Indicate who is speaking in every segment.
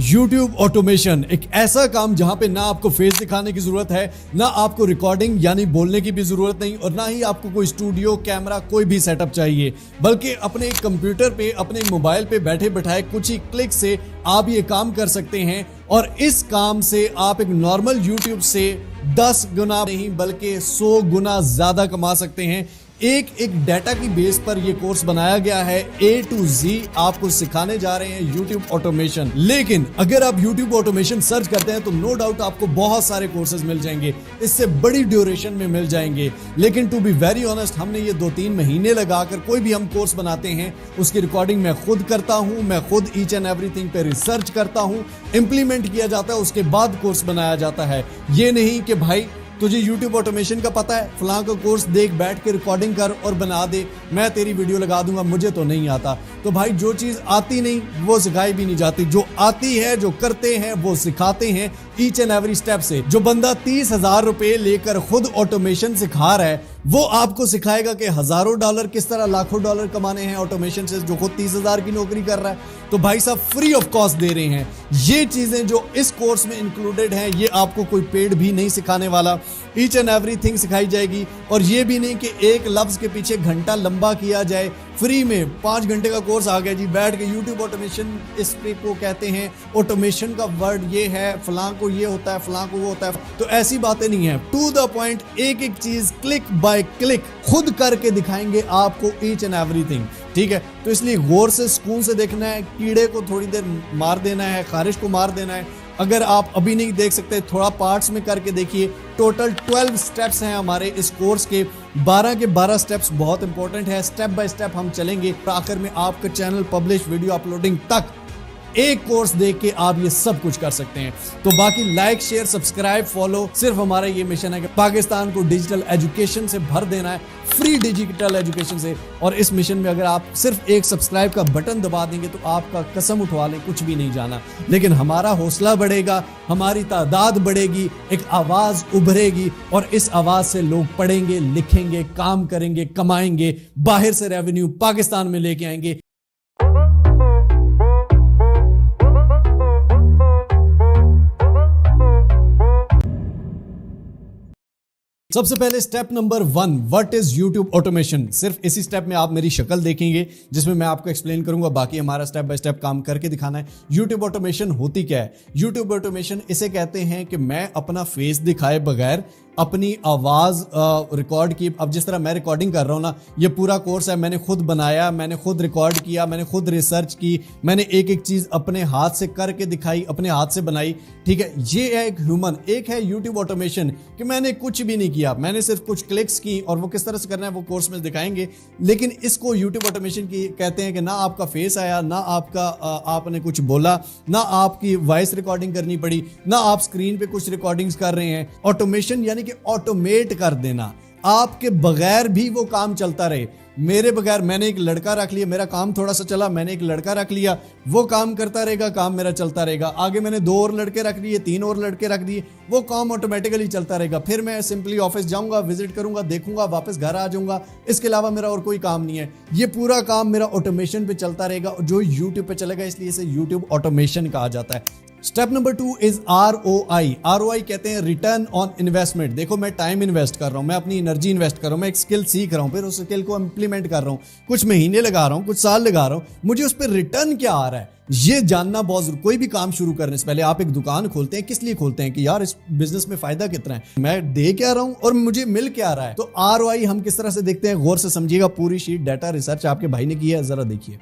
Speaker 1: YouTube automation एक ऐसा काम जहां पे ना आपको फेस दिखाने की जरूरत है, ना आपको रिकॉर्डिंग यानी बोलने की भी जरूरत नहीं, और ना ही आपको कोई स्टूडियो कैमरा कोई भी सेटअप चाहिए, बल्कि अपने कंप्यूटर पे अपने मोबाइल पे बैठे बैठाए कुछ ही क्लिक से आप ये काम कर सकते हैं। और इस काम से आप एक नॉर्मल YouTube से 10 गुना नहीं बल्कि 100 गुना ज्यादा कमा सकते हैं। एक डाटा की बेस पर यह कोर्स बनाया गया है। A to Z आपको सिखाने जा रहे हैं YouTube ऑटोमेशन। लेकिन अगर आप YouTube ऑटोमेशन सर्च करते हैं तो नो डाउट आपको बहुत सारे कोर्सेज मिल जाएंगे, इससे बड़ी ड्यूरेशन में मिल जाएंगे। लेकिन टू बी वेरी ऑनेस्ट, हमने ये 2-3 महीने लगाकर कोई भी हम कोर्स बनाते हैं उसकी रिकॉर्डिंग मैं खुद करता हूं, मैं खुद ईच एंड एवरीथिंग पे रिसर्च करता हूं, इंप्लीमेंट किया जाता है, उसके बाद कोर्स बनाया जाता है। ये नहीं कि भाई तुझे YouTube ऑटोमेशन का पता है, फलां का कोर्स देख, बैठ के रिकॉर्डिंग कर और बना दे, मैं तेरी वीडियो लगा दूंगा, मुझे तो नहीं आता। तो भाई जो चीज आती नहीं वो सिखाई भी नहीं जाती, जो आती है जो करते हैं वो सिखाते हैं ईच एंड एवरी स्टेप से। जो बंदा 30,000 रुपए लेकर खुद ऑटोमेशन सिखा रहा है वो आपको सिखाएगा कि हजारों डॉलर किस तरह लाखों डॉलर कमाने हैं ऑटोमेशन से, जो खुद 30,000 की नौकरी कर रहा है। तो भाई साहब फ्री ऑफ कॉस्ट दे रहे हैं। ये चीजें जो इस कोर्स में इंक्लूडेड हैं ये आपको कोई पेड भी नहीं सिखाने वाला, ईच एंड एवरीथिंग सिखाई जाएगी। और ये भी नहीं कि एक लफ्ज के पीछे घंटा लंबा किया जाए, फ्री में 5 घंटे का कोर्स आ गया जी, बैठ के YouTube ऑटोमेशन इस पे को कहते हैं, ऑटोमेशन का वर्ड ये है, फलां को ये होता है, फलां को वो होता है। तो ऐसी बातें नहीं है, टू द पॉइंट, एक एक चीज क्लिक बाय क्लिक खुद करके दिखाएंगे आपको ईच एंड एवरीथिंग। ठीक है, तो इसलिए गौर से सुकून से देखना है, कीड़े को थोड़ी देर मार देना है, खारिश को मार देना है। अगर आप अभी नहीं देख सकते, थोड़ा पार्ट्स में करके देखिए। टोटल 12 स्टेप्स हैं हमारे इस कोर्स के, 12 के 12 स्टेप्स बहुत इंपॉर्टेंट है। स्टेप बाय स्टेप हम चलेंगे, आखिर में आपका चैनल पब्लिश, वीडियो अपलोडिंग तक एक कोर्स देख के आप ये सब कुछ कर सकते हैं। तो बाकी लाइक, शेयर, सब्सक्राइब, फॉलो, सिर्फ हमारा ये मिशन है कि पाकिस्तान को डिजिटल एजुकेशन से भर देना है, फ्री डिजिटल एजुकेशन से। और इस मिशन में अगर आप सिर्फ एक सब्सक्राइब का बटन दबा देंगे तो आपका कसम उठवा लें कुछ भी नहीं जाना। लेकिन हमारा हौसला बढ़ेगा, हमारी तादाद बढ़ेगी, एक आवाज उभरेगी, और इस आवाज से लोग पढ़ेंगे, लिखेंगे, काम करेंगे, कमाएंगे, बाहर से रेवेन्यू पाकिस्तान में लेके आएंगे। सबसे पहले step number 1, what is YouTube automation. सिर्फ इसी स्टेप में आप मेरी शक्ल देखेंगे जिसमें मैं आपको एक्सप्लेन करूंगा, बाकी हमारा स्टेप बाय स्टेप काम करके दिखाना है। YouTube ऑटोमेशन होती क्या है? YouTube ऑटोमेशन इसे कहते हैं कि मैं अपना फेस दिखाए बगैर अपनी आवाज रिकॉर्ड की। अब जिस तरह मैं रिकॉर्डिंग कर रहा हूं ना, ये पूरा कोर्स है, मैंने खुद बनाया, मैंने खुद रिकॉर्ड किया, मैंने खुद रिसर्च की, मैंने एक एक चीज अपने हाथ से करके दिखाई, अपने हाथ से बनाई। ठीक है, ये है एक ह्यूमन। एक है YouTube ऑटोमेशन कि मैंने कुछ भी नहीं किया, मैंने सिर्फ कुछ क्लिक्स की, और वो किस तरह से करना है वो कोर्स में दिखाएंगे। लेकिन इसको YouTube ऑटोमेशन की कहते हैं कि ना आपका फेस आया, ना आपका आपने कुछ बोला, ना आपकी वॉइस रिकॉर्डिंग करनी पड़ी, ना आप स्क्रीन पे कुछ रिकॉर्डिंग्स कर रहे हैं। ऑटोमेशन यानी कि ऑटोमेट कर देना, आपके बगैर भी वो काम चलता रहे। मेरे बगैर, मैंने एक लड़का रख लिया, मेरा काम थोड़ा सा चला, मैंने एक लड़का रख लिया, वो काम करता रहेगा, काम मेरा चलता रहेगा। आगे मैंने 2 और लड़के रख लिए, 3 और लड़के रख दिए, वो काम ऑटोमेटिकली चलता रहेगा। फिर मैं सिंपली ऑफिस जाऊंगा, विजिट करूंगा, देखूंगा, वापस घर आ जाऊंगा। इसके अलावा मेरा और कोई काम नहीं है। ये पूरा काम मेरा ऑटोमेशन पे चलता रहेगा, जो YouTube पे चलेगा, इसलिए इसे YouTube ऑटोमेशन कहा जाता है। Step number 2 is ROI। ROI कहते हैं रिटर्न ऑन इन्वेस्टमेंट। देखो, मैं टाइम इन्वेस्ट कर रहा हूं, मैं अपनी एनर्जी इन्वेस्ट कर रहा हूं, मैं एक स्किल सीख रहा हूं, फिर उस स्किल को इंप्लीमेंट कर रहा हूं, कुछ महीने लगा रहा हूं, कुछ साल लगा रहा हूं, मुझे उस पर रिटर्न क्या आ रहा है ये जानना बहुत जरूरी। कोई भी काम शुरू करने से पहले, आप एक दुकान खोलते हैं, किस लिए खोलते हैं कि यार इस बिजनेस में फायदा कितना है, मैं दे क्या रहा हूं और मुझे मिल क्या रहा है। तो ROI हम किस तरह से देखते हैं, गौर से समझिएगा। पूरी शीट डाटा रिसर्च आपके भाई ने की है, जरा देखिए।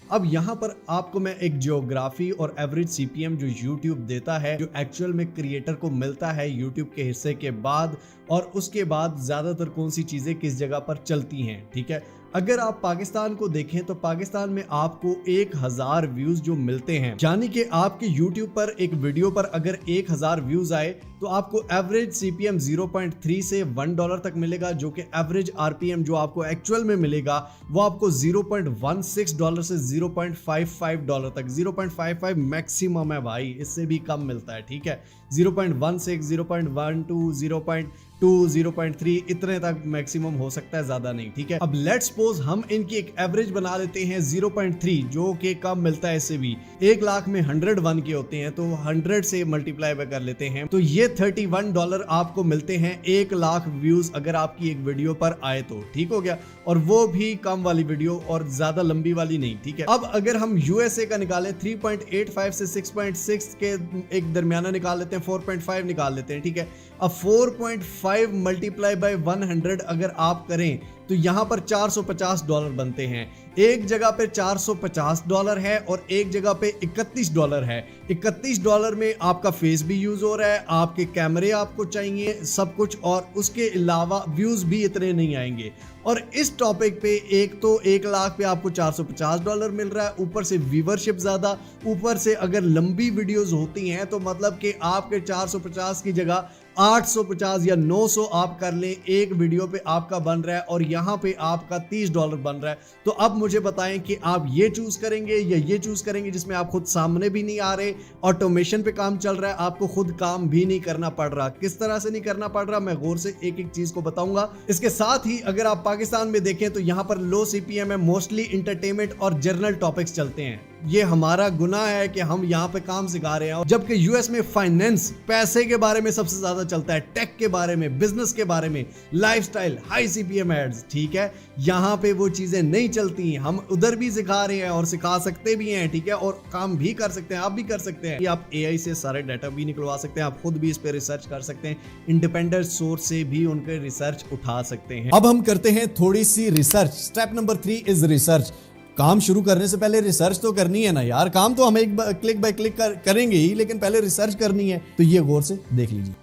Speaker 1: अब यहां पर आपको मैं एक जियोग्राफी और एवरेज CPM जो YouTube देता है, जो एक्चुअल में क्रिएटर को मिलता है YouTube के हिस्से के बाद, और उसके बाद ज्यादातर कौन सी चीजें किस जगह पर चलती हैं। ठीक है, अगर आप पाकिस्तान को देखें तो पाकिस्तान में आपको 1000 व्यूज जो मिलते हैं, यानी कि आपके YouTube पर एक वीडियो पर अगर 1000 व्यूज आए तो आपको एवरेज CPM 0.3 से $1 तक मिलेगा, जो कि एवरेज RPM जो आपको एक्चुअल में मिलेगा वो आपको $0.16 से $0.55 तक। 0.55 मैक्सिमम है भाई, इससे भी कम मिलता है। ठीक है, 0.16, 0.12, 0.2 0.2 0.3 इतने तक मैक्सिमम हो सकता है, ज्यादा नहीं, ठीक है। अब लेट्स सपोज हम इनकी एक एवरेज बना लेते हैं 0.3, जो कि कम मिलता है इससे भी। 1 लाख में 101 के होते हैं, तो 100 से मल्टीप्लाई कर लेते हैं तो ये $31 आपको मिलते हैं 1 लाख व्यूज अगर आपकी एक वीडियो पर आए तो, ठीक हो गया। और वो भी कम वाली वीडियो और ज्यादा लंबी वाली नहीं, ठीक है। अब अगर हम यूएसए का निकालें 3.85 से 6.6 के एक दरमियाना निकाल लेते हैं, 4.5 निकाल लेते हैं, ठीक है। अब 4.5 मल्टीप्लाई बाय 100 अगर आप करें तो यहां पर $450 बनते हैं। एक जगह पे $450 है और एक जगह पे $31 है। $31 में आपका फेस भी यूज हो रहा है, आपके कैमरे आपको चाहिए, सब कुछ, और उसके अलावा व्यूज भी इतने नहीं आएंगे। और इस टॉपिक पे एक तो 1 लाख पे आपको $450 मिल रहा है, ऊपर से व्यूवरशिप ज्यादा, ऊपर से अगर लंबी वीडियोस होती हैं तो मतलब कि आपके 450 की जगह 850 या 900 आप कर लें, एक वीडियो पे आपका बन रहा है और यहाँ पे आपका $30 बन रहा है। तो अब मुझे बताएं कि आप ये चूज करेंगे या ये चूज करेंगे जिसमें आप खुद सामने भी नहीं आ रहे, ऑटोमेशन पे काम चल रहा है, आपको खुद काम भी नहीं करना पड़ रहा। किस तरह से नहीं करना पड़ रहा, मैं गौर से एक एक चीज को बताऊंगा। इसके साथ ही अगर आप पाकिस्तान में देखें तो यहाँ पर लो CPM है, मोस्टली इंटरटेनमेंट और जर्नल टॉपिक्स चलते हैं। ये हमारा गुनाह है कि हम यहाँ पे काम सिखा रहे हैं, जबकि यूएस में फाइनेंस, पैसे के बारे में सबसे ज्यादा चलता है, टेक के बारे में, बिजनेस के बारे में, लाइफस्टाइल, हाई CPM एड्स, ठीक है। यहाँ पे वो चीजें नहीं चलती। हम उधर भी सिखा रहे हैं और सिखा सकते भी हैं, ठीक है, और काम भी कर सकते हैं, आप भी कर सकते हैं। आप AI से सारे डाटा भी निकलवा सकते हैं, आप खुद भी इस पे रिसर्च कर सकते हैं, इंडिपेंडेंट सोर्स से भी उनके रिसर्च उठा सकते हैं। अब हम करते हैं थोड़ी सी research. Step number 3 is research. काम शुरू करने से पहले रिसर्च तो करनी है ना यार। काम तो हम एक क्लिक बाय क्लिक करेंगे ही, लेकिन पहले रिसर्च करनी है। तो ये गौर से देख लीजिए।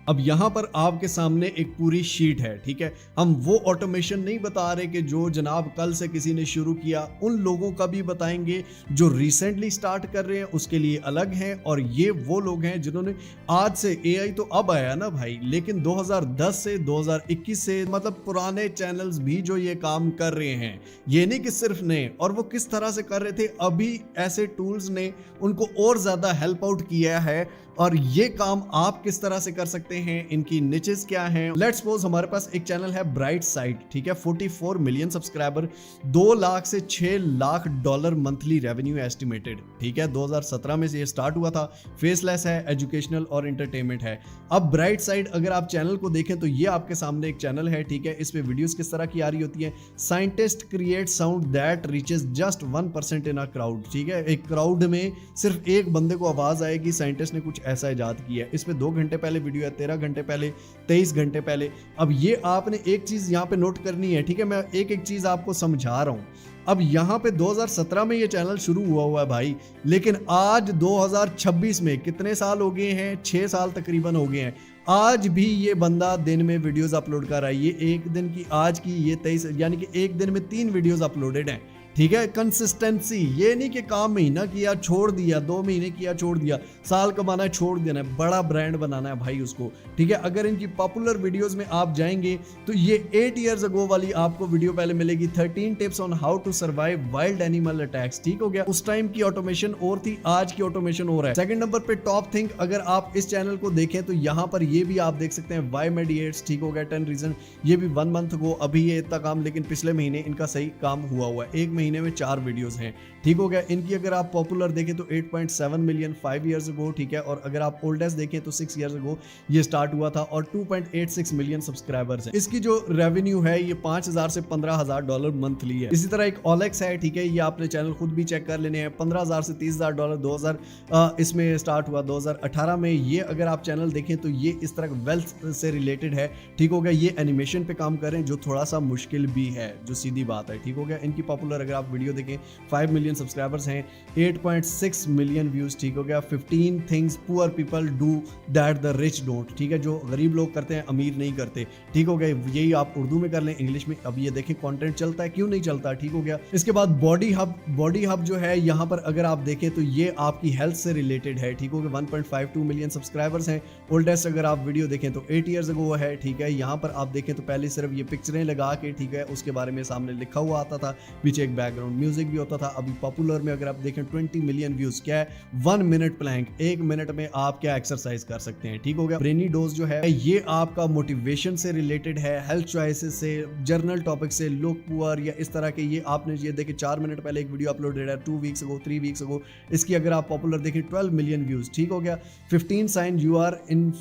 Speaker 1: अब यहां पर आपके सामने एक पूरी शीट है, ठीक है। हम वो ऑटोमेशन नहीं बता रहे कि जो जनाब कल से किसी ने शुरू किया, उन लोगों का भी बताएंगे। जो रिसेंटली स्टार्ट कर रहे हैं उसके लिए अलग है, और ये वो लोग हैं जिन्होंने आज से, AI तो अब आया ना भाई, लेकिन 2010 से 2021 से, मतलब पुराने चैनल्स भी जो ये काम कर रहे हैं, ये नहीं कि सिर्फ नए। और वो किस तरह से कर रहे थे, अभी ऐसे टूल्स ने उनको और ज्यादा हेल्प आउट किया है। और ये काम आप किस तरह से कर सकते हैं, इनकी निचेस क्या हैं। लेट्स सपोज हमारे पास एक चैनल है ब्राइट साइड, ठीक है, 44 मिलियन सब्सक्राइबर, 2 लाख से 6 lakh dollar monthly revenue estimated, ठीक है। 2017 में से ये स्टार्ट हुआ था, फेसलेस है, एजुकेशनल और एंटरटेनमेंट है। अब ब्राइट साइड अगर आप चैनल को देखें तो ये आपके सामने एक चैनल है, ठीक है। इस पे वीडियोस किस तरह की आ रही होती है, scientist create sound that reaches just 1% in a crowd, ठीक है। एक क्राउड में सिर्फ एक बंदे को आवाज आएगी, साइंटिस्ट ने कुछ ऐसा इजाद किया है। इसमें 2 घंटे पहले वीडियो है, 13 घंटे पहले, 23 घंटे पहले। अब ये आपने एक चीज यहाँ पे नोट करनी है, ठीक है। मैं एक एक चीज आपको समझा रहा हूँ। अब यहाँ पे 2017 में ये चैनल शुरू हुआ है भाई, लेकिन आज 2026 में कितने साल हो गए हैं, 6 साल तकरीबन हो गए हैं। आज भी ये बंदा दिन में वीडियोस अपलोड कर रहा है। ये एक दिन की, आज की ये 23, यानी कि एक दिन में 3 वीडियोस अपलोडेड हैं, ठीक है। कंसिस्टेंसी, ये नहीं कि काम महीना किया छोड़ दिया, 2 महीने किया छोड़ दिया, साल कमाना है छोड़ देना है, बड़ा ब्रांड बनाना है भाई उसको, ठीक है। अगर इनकी पॉपुलर वीडियोस में आप जाएंगे तो ये 8 इयर्स अगो वाली आपको वीडियो पहले मिलेगी, 13 tips on how to survive wild animal attacks, ठीक हो गया। उस टाइम की ऑटोमेशन और थी, आज की ऑटोमेशन और है। सेकंड नंबर पे टॉप थिंक, अगर आप इस चैनल को देखें तो यहाँ पर ये भी आप देख सकते हैं, वाई मेडिएट्स, ठीक हो गया, 10 रीजन, ये भी 1 मंथ को, अभी ये इतना काम, लेकिन पिछले महीने इनका सही काम हुआ है, एक महीने में 4 वीडियोस हैं, ठीक हो गया। इनकी अगर आप पॉपुलर देखें तो 8.7 मिलियन 5 इयर्स अगो, ठीक है। और अगर आप ओल्डेस्ट देखें तो 6 इयर्स अगो ये स्टार्ट हुआ था, और 2.86 मिलियन सब्सक्राइबर्स हैं। इसकी जो रेवेन्यू है ये $5,000 से $15,000 मंथली है। इसी तरह एक ओलेक्स है, ठीक है, ये आपने चैनल खुद भी चेक कर लेने हैं, $15,000 से $30,000 2000 इसमें स्टार्ट हुआ, 2018 में। ये अगर आप चैनल देखें तो ये इस तरह वेल्थ से रिलेटेड है, ठीक हो गया। ये एनिमेशन पे काम कर रहे हैं, जो थोड़ा सा मुश्किल भी है, जो सीधी बात है, ठीक हो गया। इनकी पॉपुलर अगर आप वीडियो देखें 5 मिलियन सब्सक्राइबर्स हैं, 8.6 मिलियन व्यूज, ठीक हो गया। 15 things poor people do that the rich don't, ठीक है, जो गरीब लोग करते हैं अमीर नहीं करते, ठीक हो गया। यही आप उर्दू में कर लें, इंग्लिश में। अब ये देखें कंटेंट चलता है, क्यों नहीं चलता, ठीक हो गया। इसके बाद बॉडी हब जो है, यहाँ पर अगर आप देखें तो ये आपकी हेल्थ से रिलेटेड है, ठीक हो गया। 1.52 मिलियन सब्सक्राइबर्स हैं। ओल्डेस्ट अगर आप वीडियो देखें तो 8 इयर्स अगो है, ठीक है। यहाँ पर आप देखें तो पहले सिर्फ ये पिक्चरें लगा के, ठीक है, उसके बारे में सामने लिखा हुआ आता था, पीछे एक बैकग्राउंड म्यूजिक भी होता था। अभी पॉपुलर में अगर आप देखें 20 मिलियन व्यूज। क्या है? 1 मिनट प्लैंक, 1 मिनट में आप क्या एक्सरसाइज कर सकते हैं। ठीक हो गया। ब्रेनी डोज जो है ये आपका मोटिवेशन से रिलेटेड है, हेल्थ चॉइसेस से, जर्नल टॉपिक से, लुक पुअर या इस तरह के। ये आपने ये देखे 4 मिनट पहले एक वीडियो अपलोडेड है 2 वीक्स अगो 3 वीक्स अगो, इसकी अगर आप पॉपुलर देखें 12 मिलियन व्यूज। ठीक हो गया। 15 sign you are in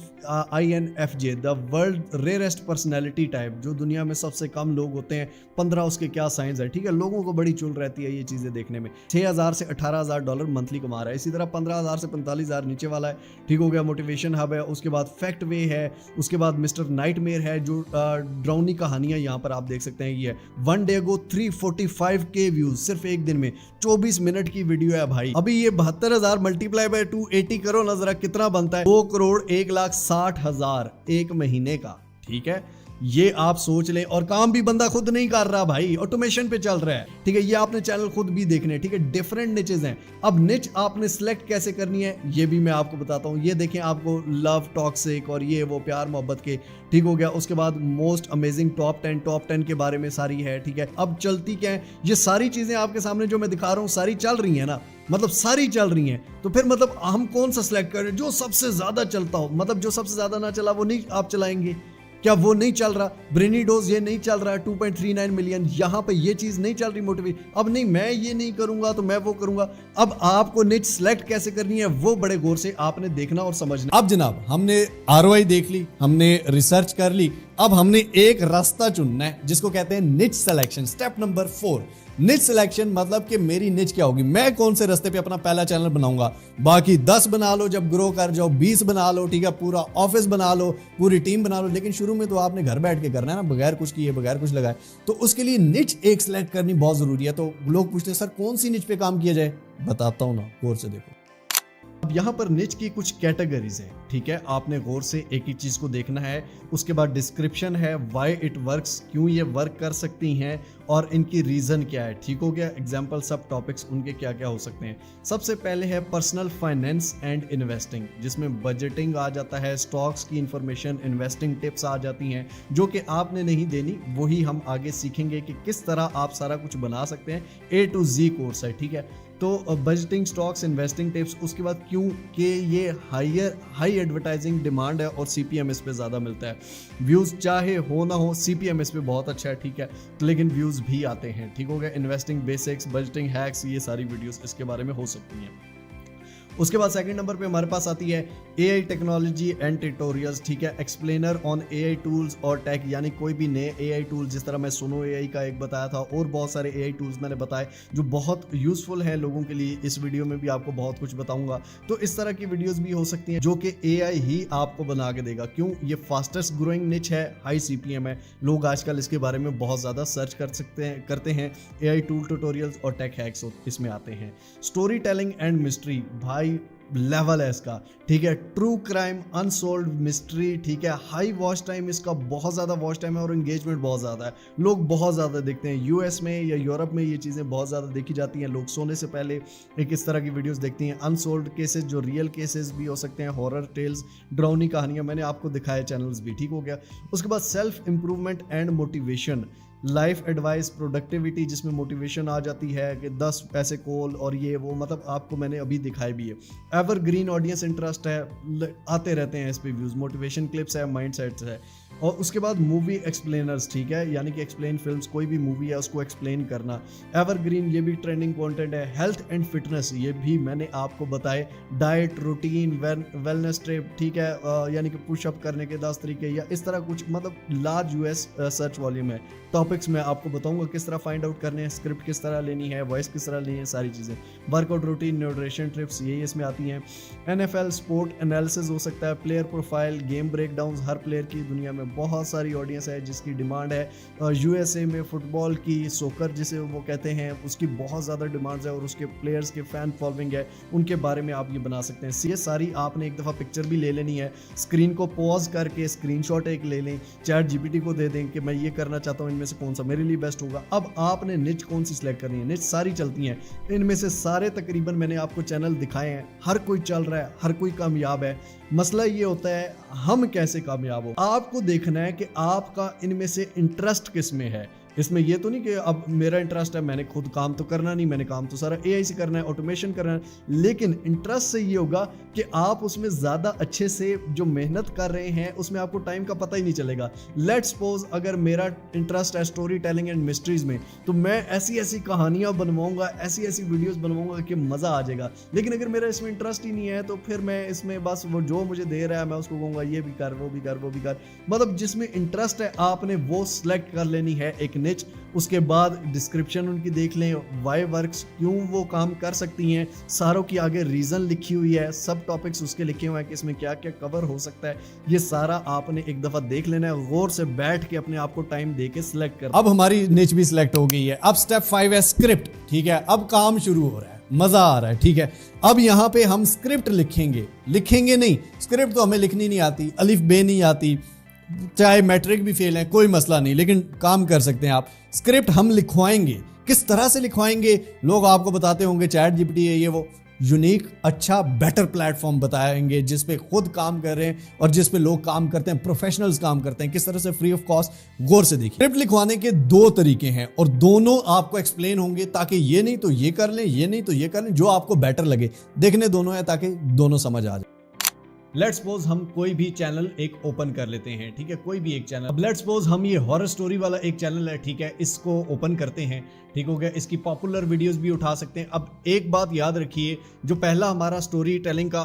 Speaker 1: INFJ the world rarest personality type, जो दुनिया में सबसे कम लोग होते हैं, 15 उसके क्या साइंस है। ठीक है, लोगों को बड़ी चुल रहती है ये चीजें देखने में। $6,000 से $18,000 मंथली कमा रहा है। इसी तरह 15,000 से 45,000 नीचे वाला है। ठीक हो गया। मोटिवेशन हब है, उसके बाद फैक्ट वे है, उसके बाद मिस्टर नाइटमेयर है, जो ड्राउनी कहानियां यहाँ पर आप देख सकते हैं। ये है 1 डे गो 345K व्यूज, सिर्फ एक दिन में 24 मिनट की वीडियो है भाई। अभी ये 72,000 मल्टीप्लाई बाय 280 करो ना जरा, कितना बनता है? 2,01,60,000 एक महीने का। ठीक है, ये आप सोच लें। और काम भी बंदा खुद नहीं कर रहा भाई, ऑटोमेशन पे चल रहा है। ठीक है, ये आपने चैनल खुद भी देखने। ठीक है, डिफरेंट निचेस हैं। अब निच आपने सिलेक्ट कैसे करनी है ये भी मैं आपको बताता हूँ। ये देखें, आपको लव, टॉक्सिक और ये वो प्यार मोहब्बत के। ठीक हो गया। उसके बाद मोस्ट अमेजिंग टॉप 10 के बारे में सारी है। ठीक है, अब चलती क्या है, ये सारी चीजें आपके सामने जो मैं दिखा रहा हूँ सारी चल रही है ना, मतलब सारी चल रही हैं। तो फिर मतलब हम कौन सा सिलेक्ट करें? जो सबसे ज्यादा चलता हो, मतलब जो सबसे ज्यादा ना चला वो नहीं आप चलाएंगे क्या? वो नहीं चल रहा। ब्रेनी डोज ये नहीं चल रहा है 2.39 मिलियन, यहां पे ये चीज नहीं चल रही मोटिवेट। अब नहीं, मैं ये नहीं करूंगा तो मैं वो करूंगा। अब आपको निच सिलेक्ट कैसे करनी है वो बड़े गौर से आपने देखना और समझना। अब जनाब, हमने ROI देख ली, हमने रिसर्च कर ली, अब हमने एक रास्ता चुनना है जिसको कहते हैं निच सिलेक्शन। स्टेप नंबर 4, निच सिलेक्शन। मतलब कि मेरी निच क्या होगी, मैं कौन से रास्ते पे अपना पहला चैनल बनाऊंगा। बाकी 10 बना लो, जब ग्रो कर जाओ 20 बना लो। ठीक है, पूरा ऑफिस बना लो, पूरी टीम बना लो, लेकिन शुरू में तो आपने घर बैठ के करना है ना, बगैर कुछ किए, बगैर कुछ लगाए। तो उसके लिए निच एक सिलेक्ट करनी बहुत जरूरी है। तो लोग पूछते हैं सर कौन सी निच पे काम किया जाए, बताता हूं ना, गौर से देखो। अब यहाँ पर निच की कुछ कैटेगरीज हैं। ठीक है, आपने गौर से एक ही चीज को देखना है। उसके बाद डिस्क्रिप्शन है, व्हाई इट वर्क्स, क्यों ये वर्क कर सकती हैं और इनकी रीजन क्या है। ठीक हो गया। एग्जाम्पल, सब टॉपिक्स उनके क्या क्या हो सकते हैं। सबसे पहले है पर्सनल फाइनेंस एंड इन्वेस्टिंग, जिसमें बजटिंग आ जाता है, स्टॉक्स की इंफॉर्मेशन, इन्वेस्टिंग टिप्स आ जाती हैं जो कि आपने नहीं देनी, वही हम आगे सीखेंगे कि किस तरह आप सारा कुछ बना सकते हैं। A to Z कोर्स है। ठीक है, तो बजटिंग, स्टॉक्स, इन्वेस्टिंग टिप्स। उसके बाद क्यों कि ये हाई एडवर्टाइजिंग डिमांड है और CPM इस पे ज़्यादा मिलता है। व्यूज़ चाहे हो ना हो, CPM इस पे बहुत अच्छा है। ठीक है, तो लेकिन व्यूज़ भी आते हैं। ठीक हो गया। इन्वेस्टिंग बेसिक्स, बजटिंग हैक्स, ये सारी वीडियोस इसके बारे में हो सकती हैं। उसके बाद सेकंड नंबर पे हमारे पास आती है AI टेक्नोलॉजी एंड ट्यूटोरियल्स। ठीक है, एक्सप्लेनर ऑन AI टूल्स और टेक, यानी कोई भी नए AI टूल्स, जिस तरह मैं सुनो AI का एक बताया था और बहुत सारे AI टूल्स मैंने बताए जो बहुत यूजफुल है लोगों के लिए। इस वीडियो में भी आपको बहुत कुछ बताऊंगा। तो इस तरह की वीडियोस भी हो सकती हैं जो कि AI ही आपको बना के देगा। क्यों? ये फास्टेस्ट ग्रोइंग निच है, हाई CPM है, लोग आजकल इसके बारे में बहुत ज़्यादा सर्च करते हैं। AI टूल, ट्यूटोरियल्स और टेक हैक्स इसमें आते हैं। स्टोरी टेलिंग एंड मिस्ट्री, भाई लेवल है इसका। ठीक है, ट्रू क्राइम, अनसोल्व्ड मिस्ट्री। ठीक है, हाई वॉच टाइम, इसका बहुत ज़्यादा वॉच टाइम है और एंगेजमेंट बहुत ज़्यादा है, लोग बहुत ज़्यादा देखते हैं। US में या यूरोप में ये चीज़ें बहुत ज़्यादा देखी जाती हैं। लोग सोने से पहले एक इस तरह की वीडियोस देखती हैं। अनसोल्व्ड केसेस, जो रियल केसेस भी हो सकते हैं, हॉरर टेल्स, ड्राउनी कहानियाँ, मैंने आपको दिखाए चैनल्स भी। ठीक हो गया। उसके बाद self improvement and motivation, life advice, productivity, जिसमें मोटिवेशन आ जाती है कि 10 पैसे कॉल और ये वो, मतलब आपको मैंने अभी दिखाई भी है। एवरग्रीन ऑडियंस इंटरेस्ट है, आते रहते हैं इस पे व्यूज़। मोटिवेशन क्लिप्स है, माइंड सेट्स है। और उसके बाद मूवी एक्सप्लेनर्स। ठीक है, यानी कि एक्सप्लेन फिल्म्स, कोई भी मूवी है उसको एक्सप्लेन करना। एवरग्रीन, ये भी ट्रेंडिंग कंटेंट है। हेल्थ एंड फिटनेस, ये भी मैंने आपको बताए। Diet, routine, wellness trip. ठीक है, यानी कि पुशअप करने के 10 तरीके या इस तरह कुछ, मतलब लार्ज US सर्च वॉल्यूम है। टॉपिक्स मैं आपको बताऊंगा किस तरह फाइंड आउट करने हैं, स्क्रिप्ट किस तरह लेनी है, वॉइस किस तरह लेनी है, सारी चीज़ें। वर्कआउट रूटीन, न्यूट्रिशन ट्रिप्स, यही इसमें आती हैं। NFL स्पोर्ट एनालिसिस हो सकता है। प्लेयर प्रोफाइल, गेम ब्रेकडाउन, हर प्लेयर की दुनिया में बहुत सारी ऑडियंस है जिसकी डिमांड है। USA में फुटबॉल की, सोकर जिसे वो कहते हैं, उसकी बहुत ज़्यादा डिमांड्स है और उसके प्लेयर्स के फैन फॉलोइंग है, उनके बारे में आप ये बना सकते हैं। ये सारी आपने एक दफ़ा पिक्चर भी ले लेनी है, स्क्रीन को पॉज करके स्क्रीनशॉट एक ले लें, ChatGPT को दे दें कि मैं ये करना चाहता हूँ, इनमें से कौन सा मेरे लिए बेस्ट होगा। अब आपने निच कौन सी सिलेक्ट करनी है। निच सारी चलती हैं, इनमें से सारे तकरीबन मैंने आपको चैनल दिखाए हैं, हर कोई चल रहा है, हर कोई कामयाब है। मसला ये होता है हम कैसे कामयाब हो। आपको देखना है कि आपका इनमें से इंटरेस्ट किस में है। इसमें ये तो नहीं कि अब मेरा इंटरेस्ट है, मैंने खुद काम तो करना नहीं, मैंने काम तो सारा एआई से करना है, ऑटोमेशन करना है, लेकिन इंटरेस्ट से ये होगा कि आप उसमें ज़्यादा अच्छे से जो मेहनत कर रहे हैं उसमें आपको टाइम का पता ही नहीं चलेगा। लेट्स सपोज अगर मेरा इंटरेस्ट है स्टोरी टेलिंग एंड मिस्ट्रीज में, तो मैं ऐसी ऐसी कहानियाँ बनवाऊंगा, ऐसी ऐसी वीडियोस बनवाऊंगा कि मज़ा आ जाएगा। लेकिन अगर मेरा इसमें इंटरेस्ट ही नहीं है तो फिर मैं इसमें बस वो जो मुझे दे रहा है मैं उसको कहूँगा ये भी कर, वो भी कर, वो भी कर। मतलब जिसमें इंटरेस्ट है आपने वो सिलेक्ट कर लेनी है एक निच। उसके बाद डिस्क्रिप्शन उनकी देख लें, वाई वर्क्स, क्यों वो काम कर सकती हैं, सारों की आगे रीज़न लिखी हुई है, सब टॉपिक्स उसके लिखे हुए हैं कि इसमें क्या क्या कवर हो सकता है। ये सारा आपने एक दफ़ा देख लेना है, गौर से बैठ के अपने आप को टाइम दे के सिलेक्ट कर। अब हमारी निच भी सिलेक्ट हो गई है। अब स्टेप 5 है स्क्रिप्ट। ठीक है, अब काम शुरू हो रहा है, मजा आ रहा है। ठीक है, अब यहाँ पे हम स्क्रिप्ट लिखेंगे नहीं, स्क्रिप्ट तो हमें लिखनी नहीं आती, अलिफ बे नहीं आती, चाहे मैट्रिक भी फेल है कोई मसला नहीं, लेकिन काम कर सकते हैं आप। स्क्रिप्ट हम लिखवाएंगे, किस तरह से लिखवाएंगे लोग आपको बताते होंगे, चैट जीपीटी है ये वो, यूनिक अच्छा बेटर प्लेटफॉर्म बताएंगे जिस पे खुद काम कर रहे हैं और जिस पे लोग काम करते हैं, प्रोफेशनल्स काम करते हैं, किस तरह से फ्री ऑफ कॉस्ट। गौर से देखिए, स्क्रिप्ट लिखवाने के 2 तरीके हैं और दोनों आपको एक्सप्लेन होंगे, ताकि ये नहीं तो ये कर लें, ये नहीं तो ये कर लें, जो आपको बेटर लगे। देखने दोनों है ताकि दोनों समझ आ जाए। लेट्स सपोज हम कोई भी चैनल एक ओपन कर लेते हैं। ठीक है, कोई भी एक चैनल। अब लेट्स सपोज हम ये हॉरर स्टोरी वाला एक चैनल है, ठीक है, इसको ओपन करते हैं। ठीक हो गया, इसकी पॉपुलर वीडियोस भी उठा सकते हैं। अब एक बात याद रखिए, जो पहला हमारा स्टोरी टेलिंग का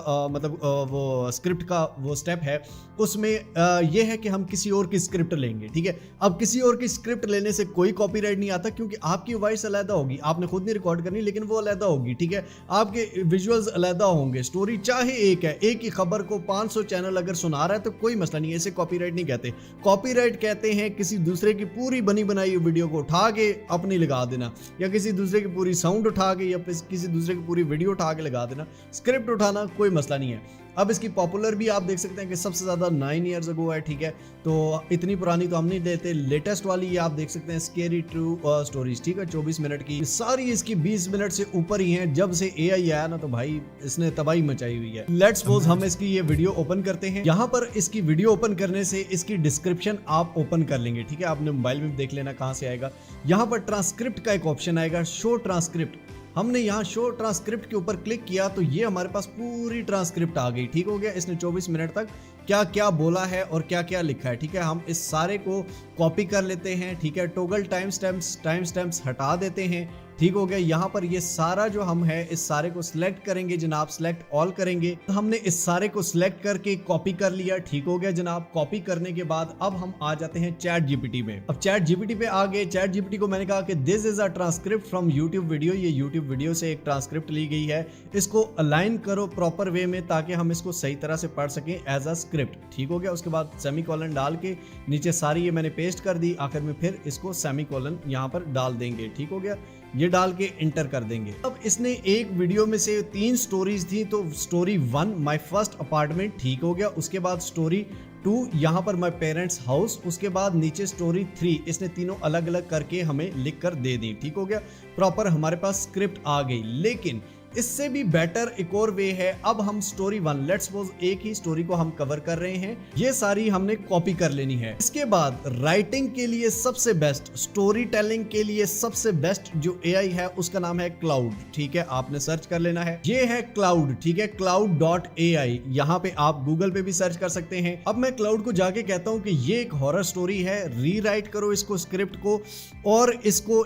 Speaker 1: वो स्क्रिप्ट का वो स्टेप है, उसमें ये है कि हम किसी और की स्क्रिप्ट लेंगे। ठीक है, अब किसी और की स्क्रिप्ट लेने से कोई कॉपीराइट नहीं आता, क्योंकि आपकी वॉइस अलग होगी, आपने खुद नहीं रिकॉर्ड करनी, लेकिन वो अलग होगी। ठीक है, आपके विजुअल्स अलग होंगे, स्टोरी चाहे एक है, एक ही खबर को 500 चैनल अगर सुना रहा है तो कोई मसला नहीं है, इसे कॉपीराइट नहीं कहते। कॉपीराइट कहते हैं किसी दूसरे की पूरी बनी बनाई वीडियो को उठा के अपनी लगा देना, या किसी दूसरे की पूरी साउंड उठा के, या किसी दूसरे की पूरी वीडियो उठा के लगा देना। स्क्रिप्ट उठाना कोई मसला नहीं है। अब इसकी पॉपुलर भी आप देख सकते हैं कि सबसे ज़्यादा 9 ईयर्स अगो है। ठीक है, तो इतनी पुरानी तो हम नहीं देते। लेटेस्ट वाली ये आप देख सकते हैं, स्केरी ट्रू स्टोरीज। ठीक है, 24 मिनट की, सारी इसकी 20 मिनट से ऊपर ही हैं। जब से एआई आया ना, तो भाई इसने तबाही मचाई हुई है। लेट्स सपोज हम इसकी ये वीडियो ओपन करते हैं। यहाँ पर इसकी वीडियो ओपन करने से इसकी डिस्क्रिप्शन आप ओपन कर लेंगे। ठीक है, आपने मोबाइल में देख लेना कहाँ से आएगा। यहाँ पर ट्रांसक्रिप्ट का एक ऑप्शन आएगा, शो ट्रांसक्रिप्ट। हमने यहाँ शो ट्रांसक्रिप्ट के ऊपर क्लिक किया तो ये हमारे पास पूरी ट्रांसक्रिप्ट आ गई। ठीक हो गया, इसने 24 मिनट तक क्या क्या बोला है और क्या क्या लिखा है। ठीक है, हम इस सारे को कॉपी कर लेते हैं। ठीक है, टॉगल टाइम स्टैम्प्स हटा देते हैं। ठीक हो गया, यहाँ पर ये सारा जो हम है इस सारे को सिलेक्ट करेंगे जनाब, सिलेक्ट ऑल करेंगे। तो हमने इस सारे को सिलेक्ट करके कॉपी कर लिया। ठीक हो गया जनाब, कॉपी करने के बाद अब हम आ जाते हैं चैट जीपीटी में। अब चैट जीपीटी पे आ गए। चैट जीपीटी को मैंने कहा कि this is a transcript from YouTube video, ये यूट्यूब वीडियो से एक ट्रांसक्रिप्ट ली गई है, इसको अलाइन करो प्रॉपर वे में ताकि हम इसको सही तरह से पढ़ सकें एज अ स्क्रिप्ट। ठीक हो गया, उसके बाद सेमीकोलन डाल के नीचे सारी ये मैंने पेस्ट कर दी, आखिर में फिर इसको सेमीकोलन यहाँ पर डाल देंगे। ठीक हो गया, ये डाल के इंटर कर देंगे। अब इसने एक वीडियो में से 3 स्टोरीज थी, तो स्टोरी 1 माय फर्स्ट अपार्टमेंट। ठीक हो गया, उसके बाद स्टोरी 2 यहाँ पर माय पेरेंट्स हाउस, उसके बाद नीचे स्टोरी 3, इसने तीनों अलग अलग करके हमें लिख कर दे दी। ठीक हो गया, प्रॉपर हमारे पास स्क्रिप्ट आ गई। लेकिन इससे भी बेटर एक और वे है। अब हम स्टोरी 1, लेट्स सपोज एक ही स्टोरी को हम कवर कर रहे हैं, ये सारी हमने कॉपी कर लेनी है। इसके बाद राइटिंग के लिए सबसे बेस्ट, स्टोरी टेलिंग के लिए सबसे बेस्ट जो एआई है उसका नाम है क्लाउड। ठीक है, आपने सर्च कर लेना है, ये है क्लाउड। ठीक है, cloud.ai, यहाँ पे आप गूगल पे भी सर्च कर सकते हैं। अब मैं क्लाउड को जाके कहता हूँ कि ये एक हॉरर स्टोरी है, रीराइट करो इसको, स्क्रिप्ट को, और इसको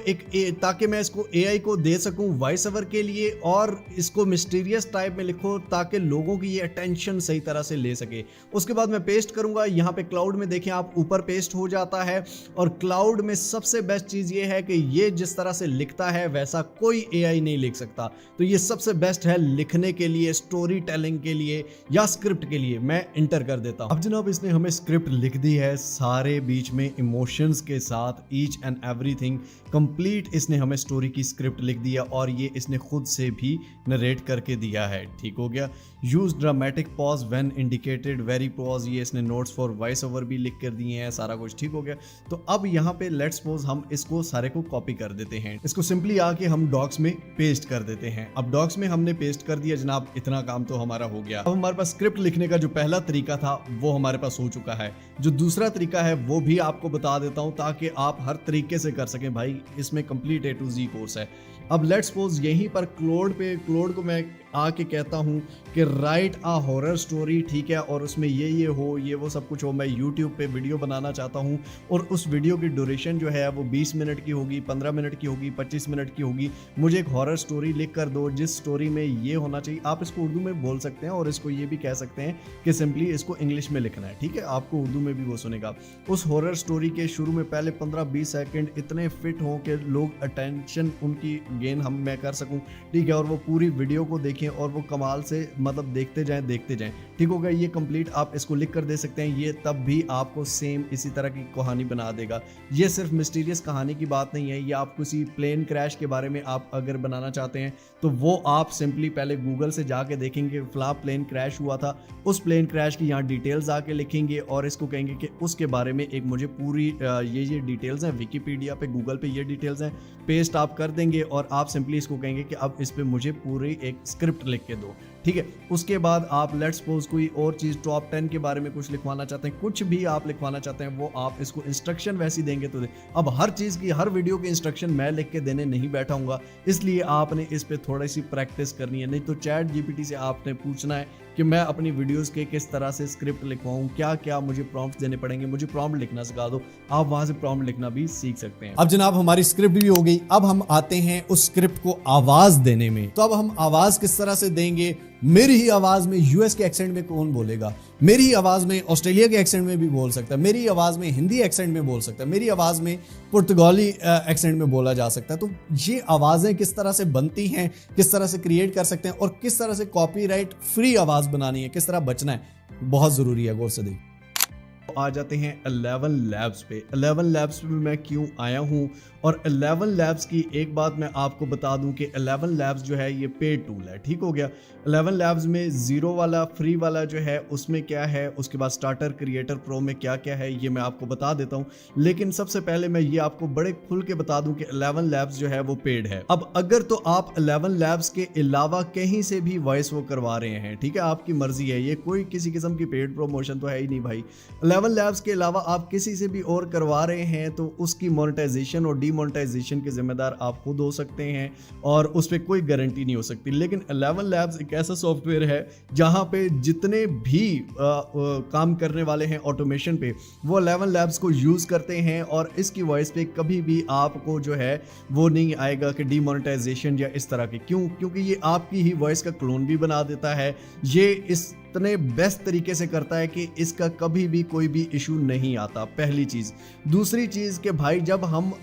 Speaker 1: ताकि मैं इसको एआई को दे सकूं वॉइस ओवर के लिए, और इसको मिस्टीरियस टाइप में लिखो ताकि लोगों की ये अटेंशन सही तरह से ले सके। उसके बाद मैं पेस्ट करूंगा यहाँ पे क्लाउड में, देखें आप ऊपर पेस्ट हो जाता है। और क्लाउड में सबसे बेस्ट चीज ये है कि ये जिस तरह से लिखता है वैसा कोई एआई नहीं लिख सकता, तो ये सबसे बेस्ट है लिखने के लिए, स्टोरी टेलिंग के लिए या स्क्रिप्ट के लिए। मैं इंटर कर देता हूं। अब जनाब इसने हमें स्क्रिप्ट लिख दी है, सारे बीच में इमोशंस के साथ, ईच एंड एवरीथिंग कंप्लीट इसने हमें स्टोरी की स्क्रिप्ट लिख दी है, और ये इसने खुद से भी नरेट करके दिया है। ठीक हो गया। Use dramatic pause when indicated, very pause, ये इसने नोट्स फॉर वॉइस ओवर भी लिख कर दिए हैं, सारा कुछ ठीक हो गया। तो अब यहाँ पे लेट्स सपोज हम इसको सारे को कॉपी कर देते हैं, इसको सिंपली आके हम डॉक्स में पेस्ट कर देते हैं। अब डॉक्स में हमने पेस्ट कर दिया जनाब, इतना काम तो हमारा हो गया। अब हमारे पास स्क्रिप्ट लिखने का जो पहला तरीका था वो हमारे पास हो चुका है। जो दूसरा तरीका है वो भी आपको बता देता हूं ताकि आप हर तरीके से कर सकें। भाई इसमें complete A to Z course है। अब लेट्स सपोज यहीं पर क्लोड को मैं आके कहता हूं कि राइट अ हॉरर स्टोरी, ठीक है, और उसमें ये हो, ये वो सब कुछ हो। मैं यूट्यूब पे वीडियो बनाना चाहता हूं और उस वीडियो की ड्यूरेशन जो है वो 20 मिनट की होगी, 15 मिनट की होगी, 25 मिनट की होगी। मुझे एक हॉरर स्टोरी लिख कर दो जिस स्टोरी में ये होना चाहिए। आप इसको उर्दू में बोल सकते हैं और इसको ये भी कह सकते हैं कि सिंपली इसको इंग्लिश में लिखना है, ठीक है, आपको उर्दू में भी वो सुनेगा। उस हॉरर स्टोरी के शुरू में पहले 15-20 सेकंड इतने फिट हों कि लोग अटेंशन उनकी गेन मैं कर सकूं, ठीक है, और वो पूरी वीडियो को देखें और वो कमाल से मतलब देखते जाएं। ठीक हो गया। ये कंप्लीट आप इसको लिख कर दे सकते हैं। ये तब भी आपको सेम इसी तरह की कहानी बना देगा। ये सिर्फ मिस्टीरियस कहानी की बात नहीं है, ये आप किसी प्लेन क्रैश के बारे में आप अगर बनाना चाहते हैं तो वो आप सिंपली पहले गूगल से जाके देखेंगे फला प्लेन क्रैश हुआ था, उस प्लेन क्रैश की यहाँ डिटेल्स आके लिखेंगे और इसको कहेंगे कि उसके बारे में एक मुझे पूरी ये डिटेल्स हैं, विकीपीडिया पे, गूगल पे ये डिटेल्स हैं, पेस्ट आप कर देंगे और आप सिंपली इसको कहेंगे कि अब इस पे मुझे पूरी एक स्क्रिप्ट लिख के दो, ठीक है। उसके बाद आप लेट्स सपोज कोई और चीज़ टॉप 10 के बारे में कुछ लिखवाना चाहते हैं, कुछ भी आप लिखवाना चाहते हैं, वो आप इसको इंस्ट्रक्शन वैसी देंगे तो अब हर चीज़ की, हर वीडियो की इंस्ट्रक्शन मैं लिख के देने नहीं बैठा हूँगा, इसलिए आपने इस पे थोड़ी सी प्रैक्टिस करनी है। नहीं तो चैट जीपीटी से आपने पूछना है कि मैं अपनी वीडियोस के किस तरह से स्क्रिप्ट लिखवाऊं, क्या क्या मुझे प्रॉम्प्ट्स देने पड़ेंगे, मुझे प्रॉम्प्ट लिखना सिखा दो। आप वहां से प्रॉम्प्ट लिखना भी सीख सकते हैं। अब जनाब हमारी स्क्रिप्ट भी हो गई, अब हम आते हैं उस स्क्रिप्ट को आवाज देने में। तो अब हम आवाज किस तरह से देंगे? मेरी ही आवाज में यूएस के एक्सेंट में कौन बोलेगा, मेरी ही आवाज में ऑस्ट्रेलिया के एक्सेंट में भी बोल सकता है, मेरी आवाज में हिंदी एक्सेंट में बोल सकता है, मेरी आवाज में पुर्तगाली एक्सेंट में बोला जा सकता है। तो ये आवाजें किस तरह से बनती हैं, किस तरह से क्रिएट कर सकते हैं और किस तरह से कॉपीराइट फ्री आवाज बनानी है, किस तरह बचना है, बहुत जरूरी है। गौर से देखिए। आ जाते हैं 11 लैब्स पे। 11 लैब्स पे मैं क्यों आया हूँ और 11 लैब्स की एक बात मैं आपको बता दूं कि 11 लैब्स जो है ये पेड टूल है, ठीक हो गया। 11 लैब्स में 0 वाला, फ्री वाला जो है उसमें क्या है, उसके बाद स्टार्टर, क्रिएटर प्रो में क्या क्या है ये मैं आपको बता देता हूँ। लेकिन सबसे पहले मैं ये आपको बड़े खुल के बता दूं कि 11 लैब्स जो है वो पेड है। अब अगर तो आप 11 लैब्स के अलावा कहीं से भी वॉइस वो करवा रहे हैं, ठीक है, आपकी मर्जी है, ये कोई किसी किस्म की पेड प्रमोशन तो है ही नहीं भाई। 11 लैब्स के अलावा आप किसी से भी और करवा रहे हैं तो उसकी मोनेटाइजेशन और डीमोनेटाइजेशन के जिम्मेदार आप खुद हो सकते हैं और उस पर कोई गारंटी नहीं हो सकती। लेकिन 11 लैब्स एक ऐसा सॉफ्टवेयर है जहां पे जितने भी काम करने वाले हैं ऑटोमेशन पे वो 11 लैब्स को यूज करते हैं और इसकी वॉइस पे कभी भी आपको जो है वो नहीं आएगा कि डीमोनेटाइजेशन या इस तरह के। क्योंकि ये आपकी ही वॉइस का क्लोन भी बना देता है। ये इतने बेस्ट तरीके से करता है कि इसका कभी भी कोई भी इशू नहीं आता, पहली चीज़। दूसरी चीज़ कि भाई जब हम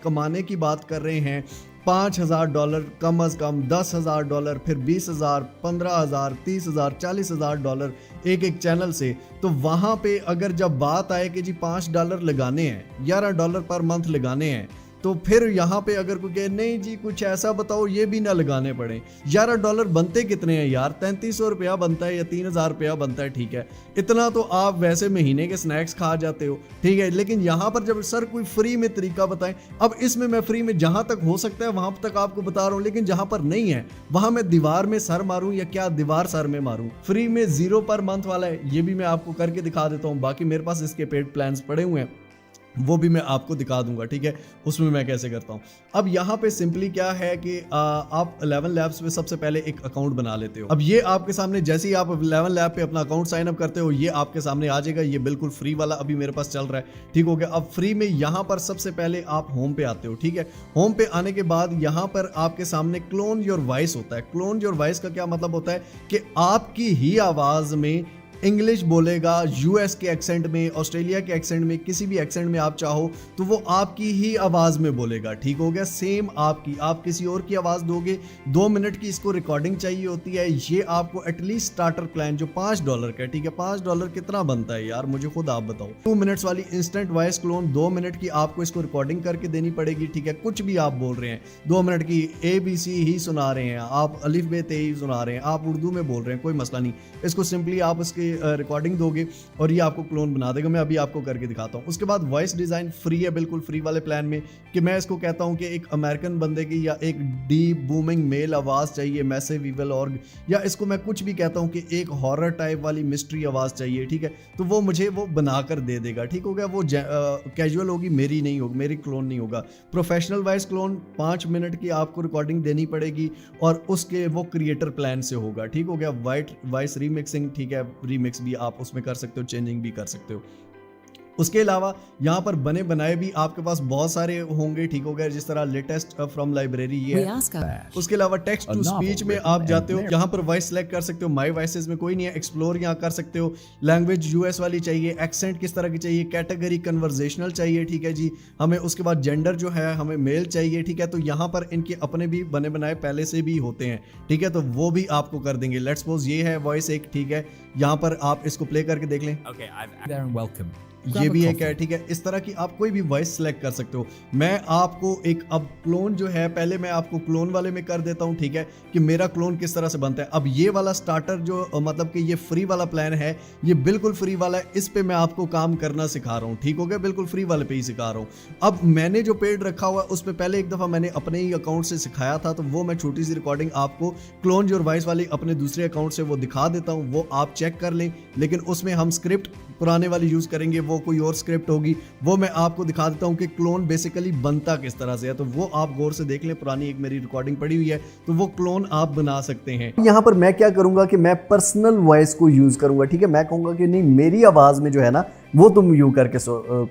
Speaker 1: कमाने की बात कर रहे हैं, $5,000 कम अज़ कम, $10,000, फिर $20,000, $15,000, $30,000, $40,000 एक चैनल से, तो वहाँ पे अगर जब बात आए कि जी $5 लगाने हैं, $11 पर मंथ लगाने हैं, तो फिर यहाँ पे अगर कोई कहे नहीं जी कुछ ऐसा बताओ ये भी ना लगाने पड़े। $11 बनते कितने हैं यार? 3300 रुपया बनता है या 3000 रुपया बनता है, ठीक है, इतना तो आप वैसे महीने के स्नैक्स खा जाते हो, ठीक है। लेकिन यहाँ पर जब सर कोई फ्री में तरीका बताएं, अब इसमें मैं फ्री में जहाँ तक हो सकता है वहाँ तक आपको बता रहा हूँ, लेकिन जहाँ पर नहीं है वहाँ मैं दीवार में सर मारूँ या क्या दीवार सर में मारूँ। फ्री में 0 पर मंथ वाला है, ये भी मैं आपको करके दिखा देता हूँ। बाकी मेरे पास इसके पेड प्लान्स पड़े हुए हैं, वो भी मैं आपको दिखा दूंगा, ठीक है, उसमें मैं कैसे करता हूं। अब यहाँ पे सिंपली क्या है कि आप 11 लैब्स में सबसे पहले एक अकाउंट बना लेते हो। अब ये आपके सामने जैसे ही आप 11 लैब पे अपना अकाउंट साइन अप करते हो ये आपके सामने आ जाएगा। ये बिल्कुल फ्री वाला अभी मेरे पास चल रहा है, ठीक हो गया। अब फ्री में यहाँ पर सबसे पहले आप होम पे आते हो, ठीक है। होम पे आने के बाद यहाँ पर आपके सामने क्लोन योर वॉइस होता है। क्लोन योर वॉइस का क्या मतलब होता है कि आपकी ही आवाज में इंग्लिश बोलेगा यूएस के एक्सेंट में, ऑस्ट्रेलिया के एक्सेंट में, किसी भी एक्सेंट में आप चाहो तो वो आपकी ही आवाज़ में बोलेगा। ठीक हो गया, सेम आपकी, आप किसी और की आवाज़ दोगे। 2 मिनट की इसको रिकॉर्डिंग चाहिए होती है। ये आपको एटलीस्ट स्टार्टर प्लान जो $5 का है, ठीक है, $5 कितना बनता है यार, मुझे खुद आप बताओ। 2 मिनट्स वाली इंस्टेंट वॉइस क्लोन 2 मिनट की आपको इसको रिकॉर्डिंग करके देनी पड़ेगी। ठीक है, कुछ भी आप बोल रहे हैं, 2 मिनट की ABC ही सुना रहे हैं आप, अलिफ बे ते ही सुना रहे हैं, आप उर्दू में बोल रहे हैं, कोई मसला नहीं। इसको सिंपली आप इसकी रिकॉर्डिंग दोगे और ये आपको क्लोन बना देगा। मैं अभी आपको करके दिखाता हूँ। उसके बाद वॉइस डिज़ाइन फ्री है, बिल्कुल फ्री वाले प्लान में, कि मैं इसको कहता हूँ कि एक अमेरिकन बंदे की या एक डीप बूमिंग मेल आवाज़ चाहिए, मैसिव ईवल ऑर्ग, या इसको मैं कुछ भी कहता हूँ कि एक हॉरर टाइप वाली मिस्ट्री आवाज़ चाहिए। ठीक है, तो वो मुझे वो बनाकर दे देगा। ठीक हो गया, वो कैजुअल होगी, मेरी नहीं होगी, मेरी क्लोन नहीं होगा। प्रोफेशनल वॉइस क्लोन 5 मिनट की आपको रिकॉर्डिंग देनी पड़ेगी और उसके वो क्रिएटर प्लान से होगा। ठीक हो गया, वॉइस रीमिक्सिंग, ठीक है, रीमिक्स भी आप उसमें कर सकते हो, चेंजिंग भी कर सकते हो। उसके अलावा यहाँ पर बने बनाए भी आपके पास बहुत सारे होंगे। ठीक हो गया, जिस तरह लेटेस्ट फ्रॉम लाइब्रेरी ये है। उसके अलावा टेक्स्ट टू स्पीच में आप जाते हो, यहाँ पर वॉइस सेलेक्ट कर सकते हो। माई वॉइसेस में कोई नहीं है, एक्सप्लोर यहाँ कर सकते हो। लैंग्वेज यूएस वाली चाहिए, एक्सेंट किस तरह की चाहिए, कैटेगरी कन्वर्जेशनल चाहिए। ठीक है जी, हमें उसके बाद जेंडर जो है हमें मेल चाहिए। ठीक है, तो यहाँ पर इनके अपने भी बने बनाए पहले से भी होते हैं। ठीक है, तो वो भी आपको कर देंगे। लेट्स सपोज ये है वॉइस एक, ठीक है, यहाँ पर आप इसको प्ले करके देख लें। ये भी एक है। ठीक है, इस तरह की आप कोई भी वॉइस सेलेक्ट कर सकते हो। मैं आपको एक अब क्लोन जो है, पहले मैं आपको क्लोन वाले में कर देता हूं, ठीक है, कि मेरा क्लोन किस तरह से बनता है। अब ये वाला स्टार्टर जो मतलब कि ये फ्री वाला प्लान है, ये बिल्कुल फ्री वाला है, इस पे मैं आपको काम करना सिखा रहा हूँ। ठीक हो गया, बिल्कुल फ्री वाले पे ही सिखा रहा हूँ। अब मैंने जो पेड रखा हुआ है उस पर पहले एक दफ़ा मैंने अपने ही अकाउंट से सिखाया था, तो वो मैं छोटी सी रिकॉर्डिंग आपको क्लोन योर वॉइस वाली अपने दूसरे अकाउंट से वो दिखा देता हूँ, वो आप चेक कर लें। लेकिन उसमें हम स्क्रिप्ट पुराने वाली यूज़ करेंगे, वो कोई और स्क्रिप्ट होगी, वो मैं आपको दिखा देता हूं कि क्लोन बेसिकली बनता किस तरह से है। तो वो आप गौर से देख लें, पुरानी एक मेरी रिकॉर्डिंग पड़ी हुई है, तो वो क्लोन आप बना सकते हैं।
Speaker 2: यहाँ पर मैं क्या करूंगा कि मैं पर्सनल वॉइस को यूज करूंगा। ठीक है, मैं कहूंगा कि नहीं, मेरी आवाज में जो है ना वो तुम यूज करके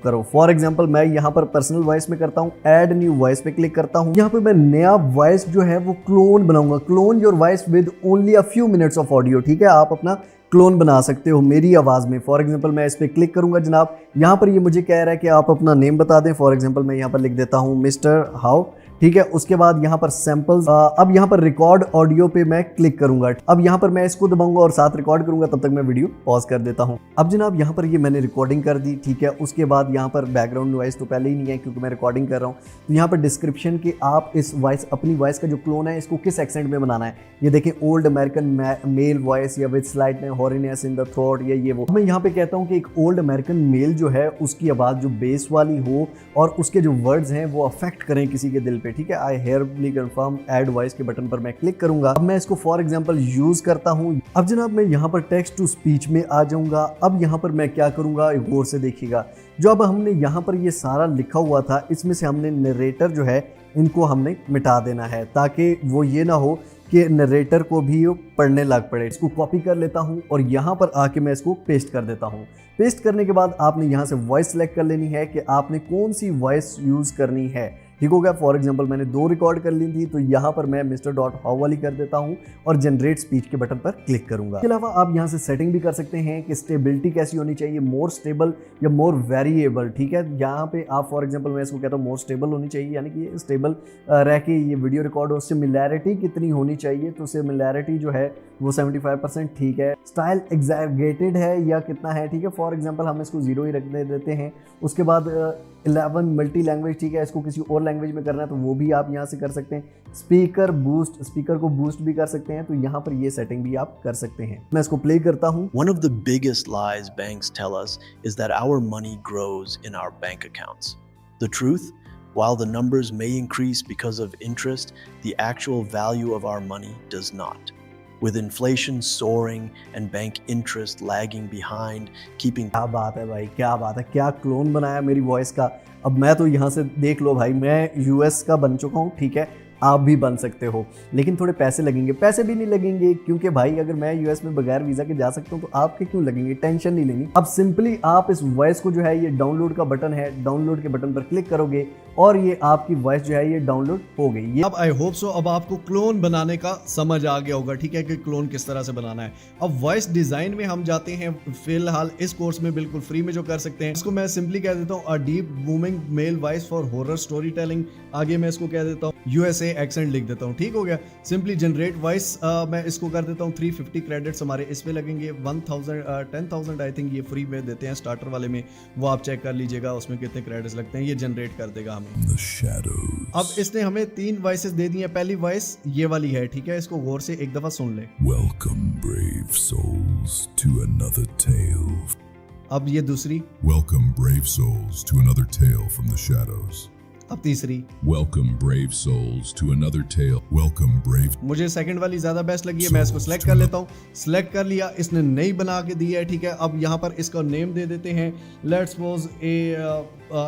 Speaker 2: करो। फॉर एग्जांपल मैं यहाँ पर पर्सनल वॉइस में करता हूँ, ऐड न्यू वॉइस पे क्लिक करता हूँ। यहाँ पे मैं नया वॉइस जो है वो क्लोन बनाऊंगा। Clone your voice with only a few minutes of audio. ठीक है, आप अपना क्लोन बना सकते हो मेरी आवाज़ में। फॉर एग्जांपल मैं इस पर क्लिक करूंगा जनाब, यहाँ पर ये मुझे कह रहा है कि आप अपना नेम बता दें। फॉर एग्जांपल मैं यहाँ पर लिख देता हूँ मिस्टर हाउ। ठीक है, उसके बाद यहाँ पर सैंपल्स, अब यहाँ पर रिकॉर्ड ऑडियो पे मैं क्लिक करूंगा। अब यहाँ पर मैं इसको दबाऊंगा और साथ रिकॉर्ड करूंगा, तब तक मैं वीडियो पॉज कर देता हूँ। अब जनाब यहाँ पर ये मैंने रिकॉर्डिंग कर दी। ठीक है, उसके बाद यहाँ पर बैकग्राउंड वॉइस तो पहले ही नहीं है क्योंकि मैं रिकॉर्डिंग कर रहा हूँ। तो यहाँ पर डिस्क्रिप्शन के आप इस वॉइस, अपनी वॉइस का जो क्लोन है, इसको किस एक्सेंट में बनाना है, ये देखें, ओल्ड अमेरिकन मेल वॉइस या with slight hoarseness in the throat, या ये वो। मैं यहाँ पे कहता हूँ कि एक ओल्ड अमेरिकन मेल जो है उसकी आवाज़ जो बेस वाली हो और उसके जो वर्ड्स हैं वो अफेक्ट करें किसी के दिल पे। ठीक है, आई हेयर कंफर्म ऐड वॉइस के बटन पर मैं क्लिक करूंगा। अब मैं इसको फॉर एग्जांपल यूज करता हूं। अब जनाब मैं यहां पर टेक्स्ट टू स्पीच में आ जाऊंगा। अब यहां पर मैं क्या करूंगा, गौर से देखिएगा, जो अब हमने यहां पर ये सारा लिखा हुआ था, इसमें से हमने नरेटर जो है इनको हमने मिटा देना है, ताकि वो ये ना हो कि नरेटर को भी पढ़ने लग पड़े। इसको कॉपी कर लेता हूं और यहां पर आके मैं इसको पेस्ट कर देता हूं। पेस्ट करने के बाद आपने यहां से वॉइस सेलेक्ट कर लेनी है कि आपने कौन सी वॉइस यूज करनी है। ठीक हो गया, फॉर एग्जांपल मैंने 2 रिकॉर्ड कर ली थी, तो यहाँ पर मैं मिस्टर डॉट हाउ वाली कर देता हूँ और जनरेट स्पीच के बटन पर क्लिक करूंगा। इसके अलावा आप यहाँ से सेटिंग भी कर सकते हैं कि स्टेबिलिटी कैसी होनी चाहिए, मोर स्टेबल या मोर वेरिएबल। ठीक है, यहाँ पे आप फॉर एग्जांपल मैं इसको कहता हूँ मोर स्टेबल होनी चाहिए, यानी कि ये स्टेबल रह के ये वीडियो रिकॉर्ड हो। सिमिलैरिटी कितनी होनी चाहिए, तो सिमिलैरिटी जो है वो 75%। ठीक है, स्टाइल एग्जैगरेटेड है या कितना है, ठीक है, फॉर एग्जांपल हम इसको 0 ही रख देते हैं। उसके बाद 11 मल्टी लैंग्वेज, ठीक है, इसको किसी और लैंग्वेज में करना है तो वो भी आप यहाँ से कर सकते हैं। स्पीकर बूस्ट, स्पीकर को बूस्ट भी कर सकते हैं, तो यहाँ पर ये सेटिंग भी आप कर सकते हैं। मैं इसको प्ले करता हूँ।
Speaker 3: One of the biggest lies banks tell us is that our money grows in our bank accounts. The truth, while the numbers may increase because of interest, the actual value of our money does not. With inflation soaring and bank interest lagging behind, keeping...
Speaker 2: क्या बात है भाई, क्या बात है, क्या clone बनाया मेरी वॉइस का। अब मैं तो यहाँ से देख लो भाई, मैं यूएस का बन चुका हूँ। ठीक है, आप भी बन सकते हो, लेकिन थोड़े पैसे लगेंगे। पैसे भी नहीं लगेंगे क्योंकि भाई अगर मैं यूएस में बगैर वीज़ा के जा सकता हूँ तो आपके क्यों लगेंगे, टेंशन नहीं लेनी। अब सिंपली आप इस वॉइस को जो है, ये डाउनलोड का बटन है, डाउनलोड के बटन पर क्लिक करोगे और ये आपकी वॉइस जो है ये डाउनलोड हो गई। ये
Speaker 1: अब आई होप सो अब आपको क्लोन बनाने का समझ आ गया होगा, ठीक है, कि क्लोन किस तरह से बनाना है। अब वॉइस डिजाइन में हम जाते हैं फिलहाल इस कोर्स में बिल्कुल फ्री में जो कर सकते हैं, इसको मैं सिंपली कह देता हूँ a deep booming male voice for horror story telling. आगे मैं इसको कह देता हूँ यूएसए एक्सेंट लिख देता हूँ, ठीक हो गया। सिंपली जनरेट वॉइस मैं इसको कर देता हूँ 350 क्रेडिट्स हमारे इस पे लगेंगे। 10,000 आई थिंक ये फ्री में देते हैं स्टार्टर वाले में, वो आप चेक कर लीजिएगा उसमें कितने क्रेडिट्स लगते हैं, ये जनरेट कर देगा हमें। अब इसने हमें 3 वॉइसेस दे दी हैं। पहली वॉइस ये वाली है, ठीक है, इसको गौर से एक दफा सुन ले।
Speaker 4: Welcome, brave souls, to another tale.
Speaker 1: अब ये दूसरी,
Speaker 4: Welcome, brave souls, to another tale from the shadows.
Speaker 1: अब तीसरी।
Speaker 4: Welcome, brave souls, to another tale. Welcome, brave.
Speaker 1: मुझे सेकंड वाली ज्यादा बेस्ट लगी है, मैं इसको सिलेक्ट कर लेता हूँ। सिलेक्ट कर लिया, इसने नई बना के दी है, ठीक है। अब यहाँ पर इसका नेम दे देते हैं, लेट्स सपोज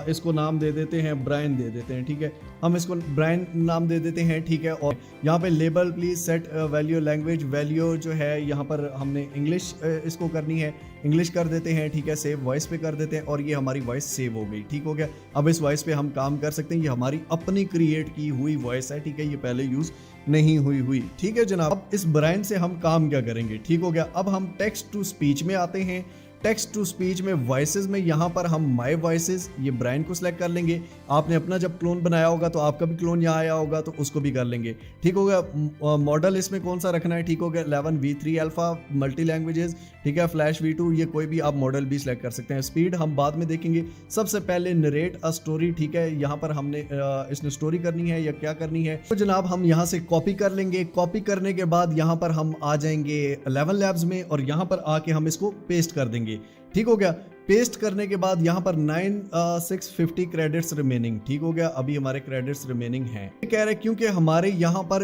Speaker 1: इसको नाम दे देते हैं ब्रायन दे देते हैं, ठीक है। हम इसको ब्रायन नाम दे देते हैं, ठीक है। और यहाँ पे label please set value language, value जो है यहाँ पर हमने इंग्लिश इसको करनी है, इंग्लिश कर देते हैं, ठीक है। सेव वॉइस पे कर देते हैं और ये हमारी वॉइस सेव हो गई, ठीक हो गया। अब इस वॉइस पे हम काम कर सकते हैं, ये हमारी अपनी क्रिएट की हुई वॉइस है, ठीक है, ये पहले यूज नहीं हुई, ठीक है जनाब। अब इस ब्रायन से हम काम क्या करेंगे, ठीक हो गया। अब हम टेक्स्ट टू स्पीच में आते हैं। टेक्स्ट टू स्पीच में वॉइसेस में यहाँ पर हम माई वॉइसेस, ये ब्रायन को सिलेक्ट कर लेंगे। आपने अपना जब क्लोन बनाया होगा तो आपका भी क्लोन यहाँ आया होगा तो उसको भी कर लेंगे, ठीक हो गया। मॉडल इसमें कौन सा रखना है, ठीक हो गया। 11 V3 अल्फा मल्टी लैंग्वेजेस, ठीक है। फ्लैश V2, ये कोई भी आप मॉडल भी सिलेक्ट कर सकते हैं। स्पीड हम बाद में देखेंगे। सबसे पहले नरेट अ स्टोरी, ठीक है, यहाँ पर हमने इसने स्टोरी करनी है या क्या करनी है तो जनाब हम यहाँ से कॉपी कर लेंगे। कॉपी करने के बाद यहाँ पर हम आ जाएंगे 11 लैब्स में और यहाँ पर आके हम इसको पेस्ट कर देंगे, ठीक हो गया। पेस्ट करने के बाद यहाँ पर 9650 क्रेडिट्स रिमेनिंग, ठीक हो गया। अभी हमारे क्रेडिट्स रिमेनिंग हैं, कह रहे क्योंकि हमारे यहाँ पर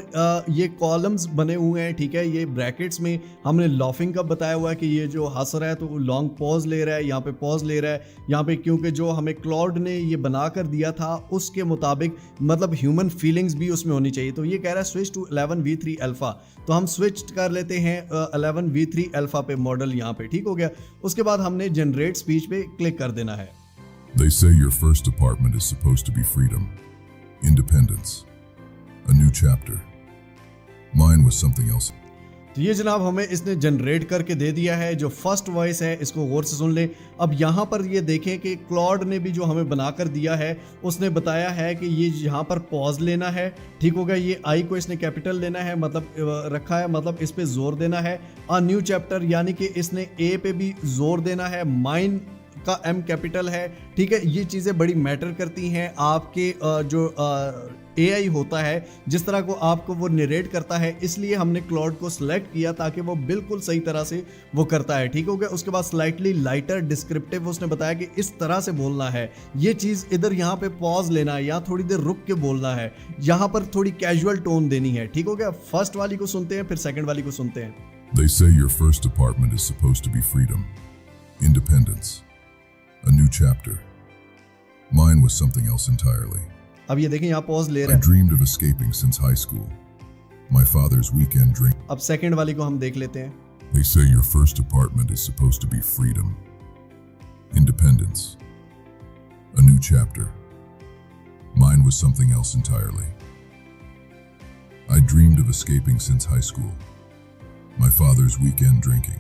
Speaker 1: ये कॉलम्स बने हुए हैं, ठीक है। ये ब्रैकेट्स में हमने लॉफिंग का बताया हुआ है कि ये जो हंस रहा है तो लॉन्ग पॉज ले रहा है, यहाँ पे पॉज ले रहा है, यहाँ पे क्योंकि जो हमें क्लाउड ने ये बना कर दिया था उसके मुताबिक मतलब ह्यूमन फीलिंग्स भी उसमें होनी चाहिए। तो ये कह रहा है स्विच टू 11 V3 अल्फा, तो हम स्विच कर लेते हैं 11 V3 अल्फा पे मॉडल यहाँ पे, ठीक हो गया। उसके बाद हमने जनरेट स्पीच पे क्लिक कर देना है।
Speaker 4: They say your first apartment is supposed to be freedom, independence, a new chapter. Mine was something else.
Speaker 1: तो ये जनाब हमें इसने जनरेट करके दे दिया है। जो फर्स्ट वॉइस है इसको गौर से सुन ले। अब यहाँ पर ये देखें कि क्लाउड ने भी जो हमें बनाकर दिया है उसने बताया है कि ये यहाँ पर पॉज लेना है, ठीक होगा। ये आई को इसने कैपिटल लेना है, मतलब रखा है, मतलब इस पे जोर देना है। अ न्यू चैप्टर यानी कि इसने ए पे भी जोर देना है। माइन का एम कैपिटल है, ठीक है। ये चीज़ें बड़ी मैटर करती हैं। आपके जो AI होता है जिस तरह को आपको वो नरेट करता है, इसलिए हमने क्लाउड को सिलेक्ट किया ताकि वो बिल्कुल सही तरह से वो करता है, ठीक हो गया। उसके बाद स्लाइटली लाइटर डिस्क्रिप्टिव उसने बताया कि इस तरह से बोलना है, ये चीज़ इधर यहाँ पे पॉज लेना है, यहाँ थोड़ी देर रुक के बोलना है, यहाँ पर थोड़ी कैजुअल टोन देनी है, ठीक हो गया। फर्स्ट वाली को सुनते हैं फिर सेकेंड वाली को सुनते हैं।
Speaker 4: They say your first apartment is supposed to be freedom, independence, a new chapter. Mine was something else entirely.
Speaker 1: अब ये देखें यहाँ पॉज ले रहा
Speaker 4: I
Speaker 1: है।
Speaker 4: dreamed of escaping since high school. My father's weekend drink.
Speaker 1: अब second वाली को हम देख लेते हैं।
Speaker 4: They say your first apartment is supposed to be freedom, independence, a new chapter. Mine was something else entirely. I dreamed of escaping since high school. My father's weekend drinking.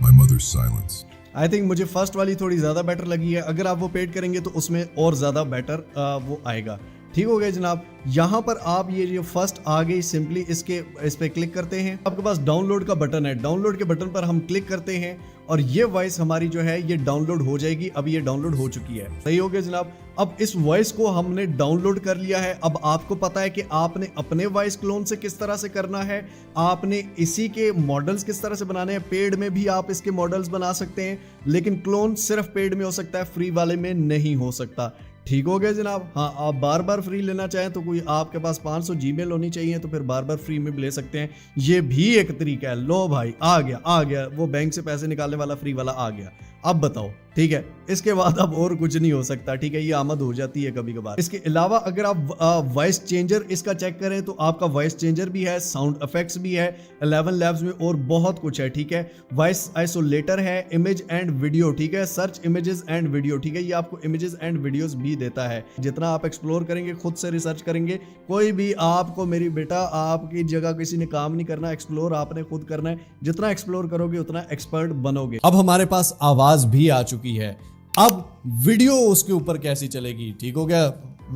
Speaker 4: My mother's silence.
Speaker 1: I think मुझे first वाली थोड़ी ज़्यादा better लगी है। अगर आप वो paid करेंगे तो उसमें और ज़्यादा बेटर वो आएगा, ठीक हो गया जनाब। यहाँ पर आप ये जो फर्स्ट आ गई, सिंपली इस पे क्लिक करते हैं। आपके पास डाउनलोड का बटन है, डाउनलोड के बटन पर हम क्लिक करते हैं और ये वॉइस हमारी जो है ये डाउनलोड हो जाएगी। अब ये डाउनलोड हो चुकी है, सही हो गया जनाब। अब इस वॉइस को हमने डाउनलोड कर लिया है। अब आपको पता है कि आपने अपने वॉइस क्लोन से किस तरह से करना है, आपने इसी के मॉडल्स किस तरह से बनाने हैं। पेड में भी आप इसके मॉडल्स बना सकते हैं, लेकिन क्लोन सिर्फ पेड में हो सकता है, फ्री वाले में नहीं हो सकता, ठीक हो गया जनाब। हाँ, आप बार बार फ्री लेना चाहें तो कोई आपके पास 500 जीमेल होनी चाहिए तो फिर बार बार फ्री में भी ले सकते हैं, ये भी एक तरीका है। लो भाई आ गया वो बैंक से पैसे निकालने वाला फ्री वाला आ गया। अब बताओ ठीक है, इसके बाद अब और कुछ नहीं हो सकता। ठीक है, ये आमद हो जाती है कभी कभार। इसके अलावा अगर आप वॉइस चेंजर इसका चेक करें तो आपका वॉइस चेंजर भी है, साउंड इफेक्ट्स भी है 11 लैब्स में और बहुत कुछ है। ठीक है, वॉइस आइसोलेटर है, इमेज एंड वीडियो। ठीक है, सर्च इमेजेस एंड वीडियो। ठीक है, ये आपको इमेजेस एंड वीडियोस भी देता है। जितना आप एक्सप्लोर करेंगे, खुद से रिसर्च करेंगे, कोई भी आपको मेरी बेटा आपकी जगह किसी ने काम नहीं करना, एक्सप्लोर आपने खुद करना है। जितना एक्सप्लोर करोगे उतना एक्सपर्ट बनोगे। अब हमारे पास आवाज भी आ चुकी है, अब वीडियो उसके ऊपर कैसी चलेगी। ठीक हो गया,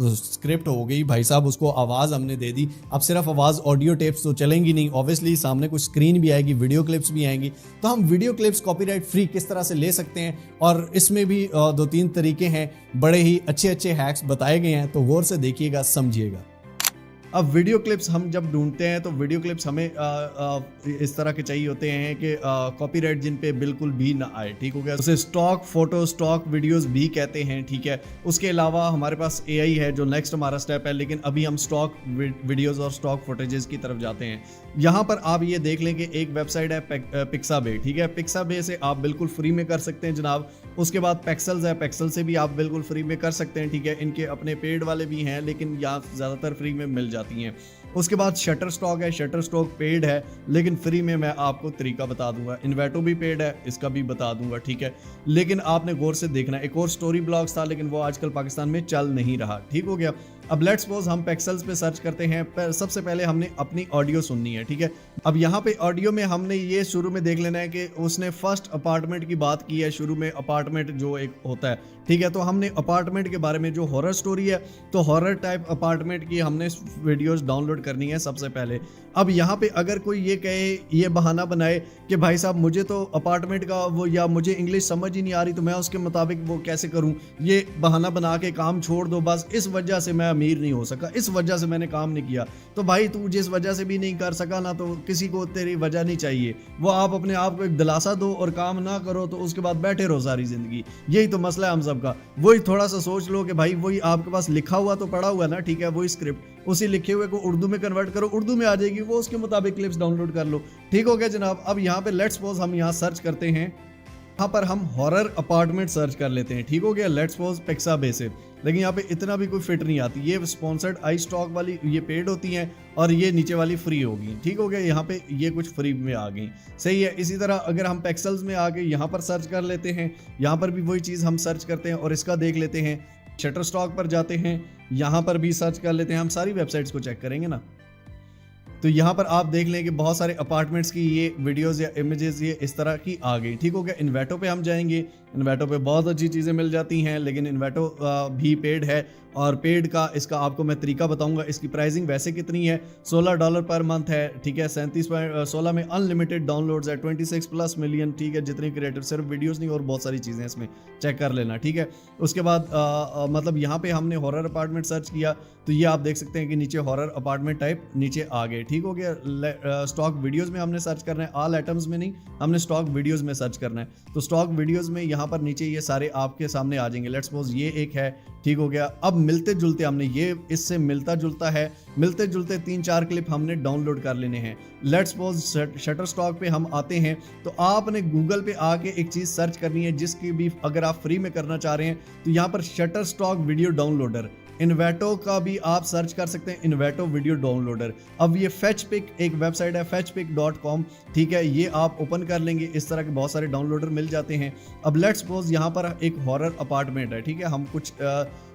Speaker 1: स्क्रिप्ट हो गई भाई साहब, उसको आवाज हमने दे दी। अब सिर्फ आवाज ऑडियो टेप्स तो चलेंगी नहीं, ऑब्वियसली सामने कुछ स्क्रीन भी आएगी, वीडियो क्लिप्स भी आएंगी। तो हम वीडियो क्लिप्स कॉपीराइट फ्री किस तरह से ले सकते हैं, और इसमें भी 2-3 तरीके हैं, बड़े ही अच्छे अच्छे हैक्स बताए गए हैं, तो गौर से देखिएगा, समझिएगा। अब वीडियो क्लिप्स हम जब ढूंढते हैं तो वीडियो क्लिप्स हमें इस तरह के चाहिए होते हैं कि कॉपीराइट जिन पे बिल्कुल भी ना आए। ठीक हो गया, उसे स्टॉक फोटो, स्टॉक वीडियोस भी कहते हैं। ठीक है, उसके अलावा हमारे पास एआई है जो नेक्स्ट हमारा स्टेप है, लेकिन अभी हम स्टॉक वीडियोस और स्टॉक फुटेजेस की तरफ जाते हैं। यहाँ पर आप ये देख लें कि एक वेबसाइट है पिक्साबे। ठीक है, पिक्साबे से आप बिल्कुल फ्री में कर सकते हैं जनाब। उसके बाद पेक्सल्स है, पेक्सल से भी आप बिल्कुल फ्री में कर सकते हैं। ठीक है, इनके अपने पेड वाले भी हैं, लेकिन यहाँ ज़्यादातर फ्री में मिल जाती हैं। उसके बाद शटर स्टॉक है, शटर स्टॉक पेड है, लेकिन फ्री में मैं आपको तरीका बता दूंगा। इन्वेटो भी पेड है, इसका भी बता दूंगा। ठीक है, लेकिन आपने गौर से देखना। एक और स्टोरी ब्लॉग्स था, लेकिन वो आजकल पाकिस्तान में चल नहीं रहा। ठीक हो गया, अब लेट्स सपोज हम पेक्सल्स पे सर्च करते हैं। सबसे पहले हमने अपनी ऑडियो सुननी है। ठीक है, अब यहाँ पे ऑडियो में हमने ये शुरू में देख लेना है कि उसने फर्स्ट अपार्टमेंट की बात की है। शुरू में अपार्टमेंट जो एक होता है, ठीक है, तो हमने अपार्टमेंट के बारे में जो हॉरर स्टोरी है, तो हॉरर टाइप अपार्टमेंट की हमने वीडियोस डाउनलोड करनी है सबसे पहले। अब यहाँ पे अगर कोई ये कहे, ये बहाना बनाए कि भाई साहब मुझे तो अपार्टमेंट का वो, या मुझे इंग्लिश समझ ही नहीं आ रही, तो मैं उसके मुताबिक वो कैसे करूँ, ये बहाना बना के काम छोड़ दो, बस इस वजह से मैं अमीर नहीं हो सका, इस वजह से मैंने काम नहीं किया। तो भाई तू जिस वजह से भी नहीं कर सका ना, तो किसी को तेरी वजह नहीं चाहिए। वो आप अपने आप को एक दिलासा दो और काम ना करो, तो उसके बाद बैठे रहो सारी जिंदगी। यही तो मसला है हम सबका। वही थोड़ा सा सोच लो कि भाई वही आपके पास लिखा हुआ तो पड़ा हुआ ना, ठीक है, वही स्क्रिप्ट, उसी लिखे हुए को उर्दू में कन्वर्ट करो, उर्दू में आ जाएगी, वो उसके मुताबिक क्लिप्स डाउनलोड कर लो। ठीक हो गया जनाब। अब यहाँ पे लेट्स सपोज हम यहाँ सर्च करते हैं, यहाँ पर हम हॉरर अपार्टमेंट सर्च कर लेते हैं। ठीक हो गया, लेट्स सपोज पिक्साबे से, लेकिन यहाँ पे इतना भी कोई फिट नहीं आती। ये स्पॉन्सर्ड आई स्टॉक वाली ये पेड होती हैं, और ये नीचे वाली फ्री होगी। ठीक हो गया, यहाँ पे ये कुछ फ्री में आ गई, सही है। इसी तरह अगर हम पेक्सल्स में आके यहाँ पर सर्च कर लेते हैं, यहाँ पर भी वही चीज़ हम सर्च करते हैं और इसका देख लेते हैं। शटर स्टॉक पर जाते हैं, यहाँ पर भी सर्च कर लेते हैं। हम सारी वेबसाइट्स को चेक करेंगे ना, तो यहाँ पर आप देख लें कि बहुत सारे अपार्टमेंट्स की ये वीडियोस या इमेजेस ये इस तरह की आ गई। ठीक हो गया, इन्वेटो पे हम जाएंगे। इन्वेटो पे बहुत अच्छी चीज़ें मिल जाती हैं, लेकिन इन्वेटो भी पेड है, और पेड का इसका आपको मैं तरीका बताऊंगा। इसकी प्राइसिंग वैसे कितनी है, $16 पर मंथ है। ठीक है, 37.16 में अनलिमिटेड डाउनलोड्स है, 26+ मिलियन। ठीक है, जितनी क्रिएटिव, सिर्फ वीडियोस नहीं और बहुत सारी चीज़ें इसमें चेक कर लेना। ठीक है, उसके बाद मतलब यहाँ पे हमने हॉरर अपार्टमेंट सर्च किया, तो ये आप देख सकते हैं कि नीचे हॉरर अपार्टमेंट टाइप नीचे आ गए। ठीक हो गया, स्टॉक वीडियोज़ में हमने सर्च करना है, ऑल आइटम्स में नहीं, हमने स्टॉक वीडियोज़ में सर्च करना है। तो स्टॉक वीडियोज़ में यहाँ पर नीचे ये सारे आपके सामने आ जाएंगे। लेट्स सपोज ये एक है। ठीक हो गया, अब मिलते जुलते हमने ये इससे मिलता जुलता है, मिलते जुलते 3-4 क्लिप हमने डाउनलोड कर लेने हैं। लेट्स सपोज शटर स्टॉक पे हम आते हैं, तो आपने गूगल पे आके एक चीज़ सर्च करनी है, जिसकी भी अगर आप फ्री में करना चाह रहे हैं, तो यहाँ पर शटर स्टॉक वीडियो डाउनलोडर, इन्वेटो का भी आप सर्च कर सकते हैं, इन्वेटो वीडियो डाउनलोडर। अब ये फेचपिक एक वेबसाइट है, fetchpic.com। ठीक है, ये आप ओपन कर लेंगे, इस तरह के बहुत सारे डाउनलोडर मिल जाते हैं। अब लेट्स सपोज यहाँ पर एक हॉरर अपार्टमेंट है। ठीक है, हम कुछ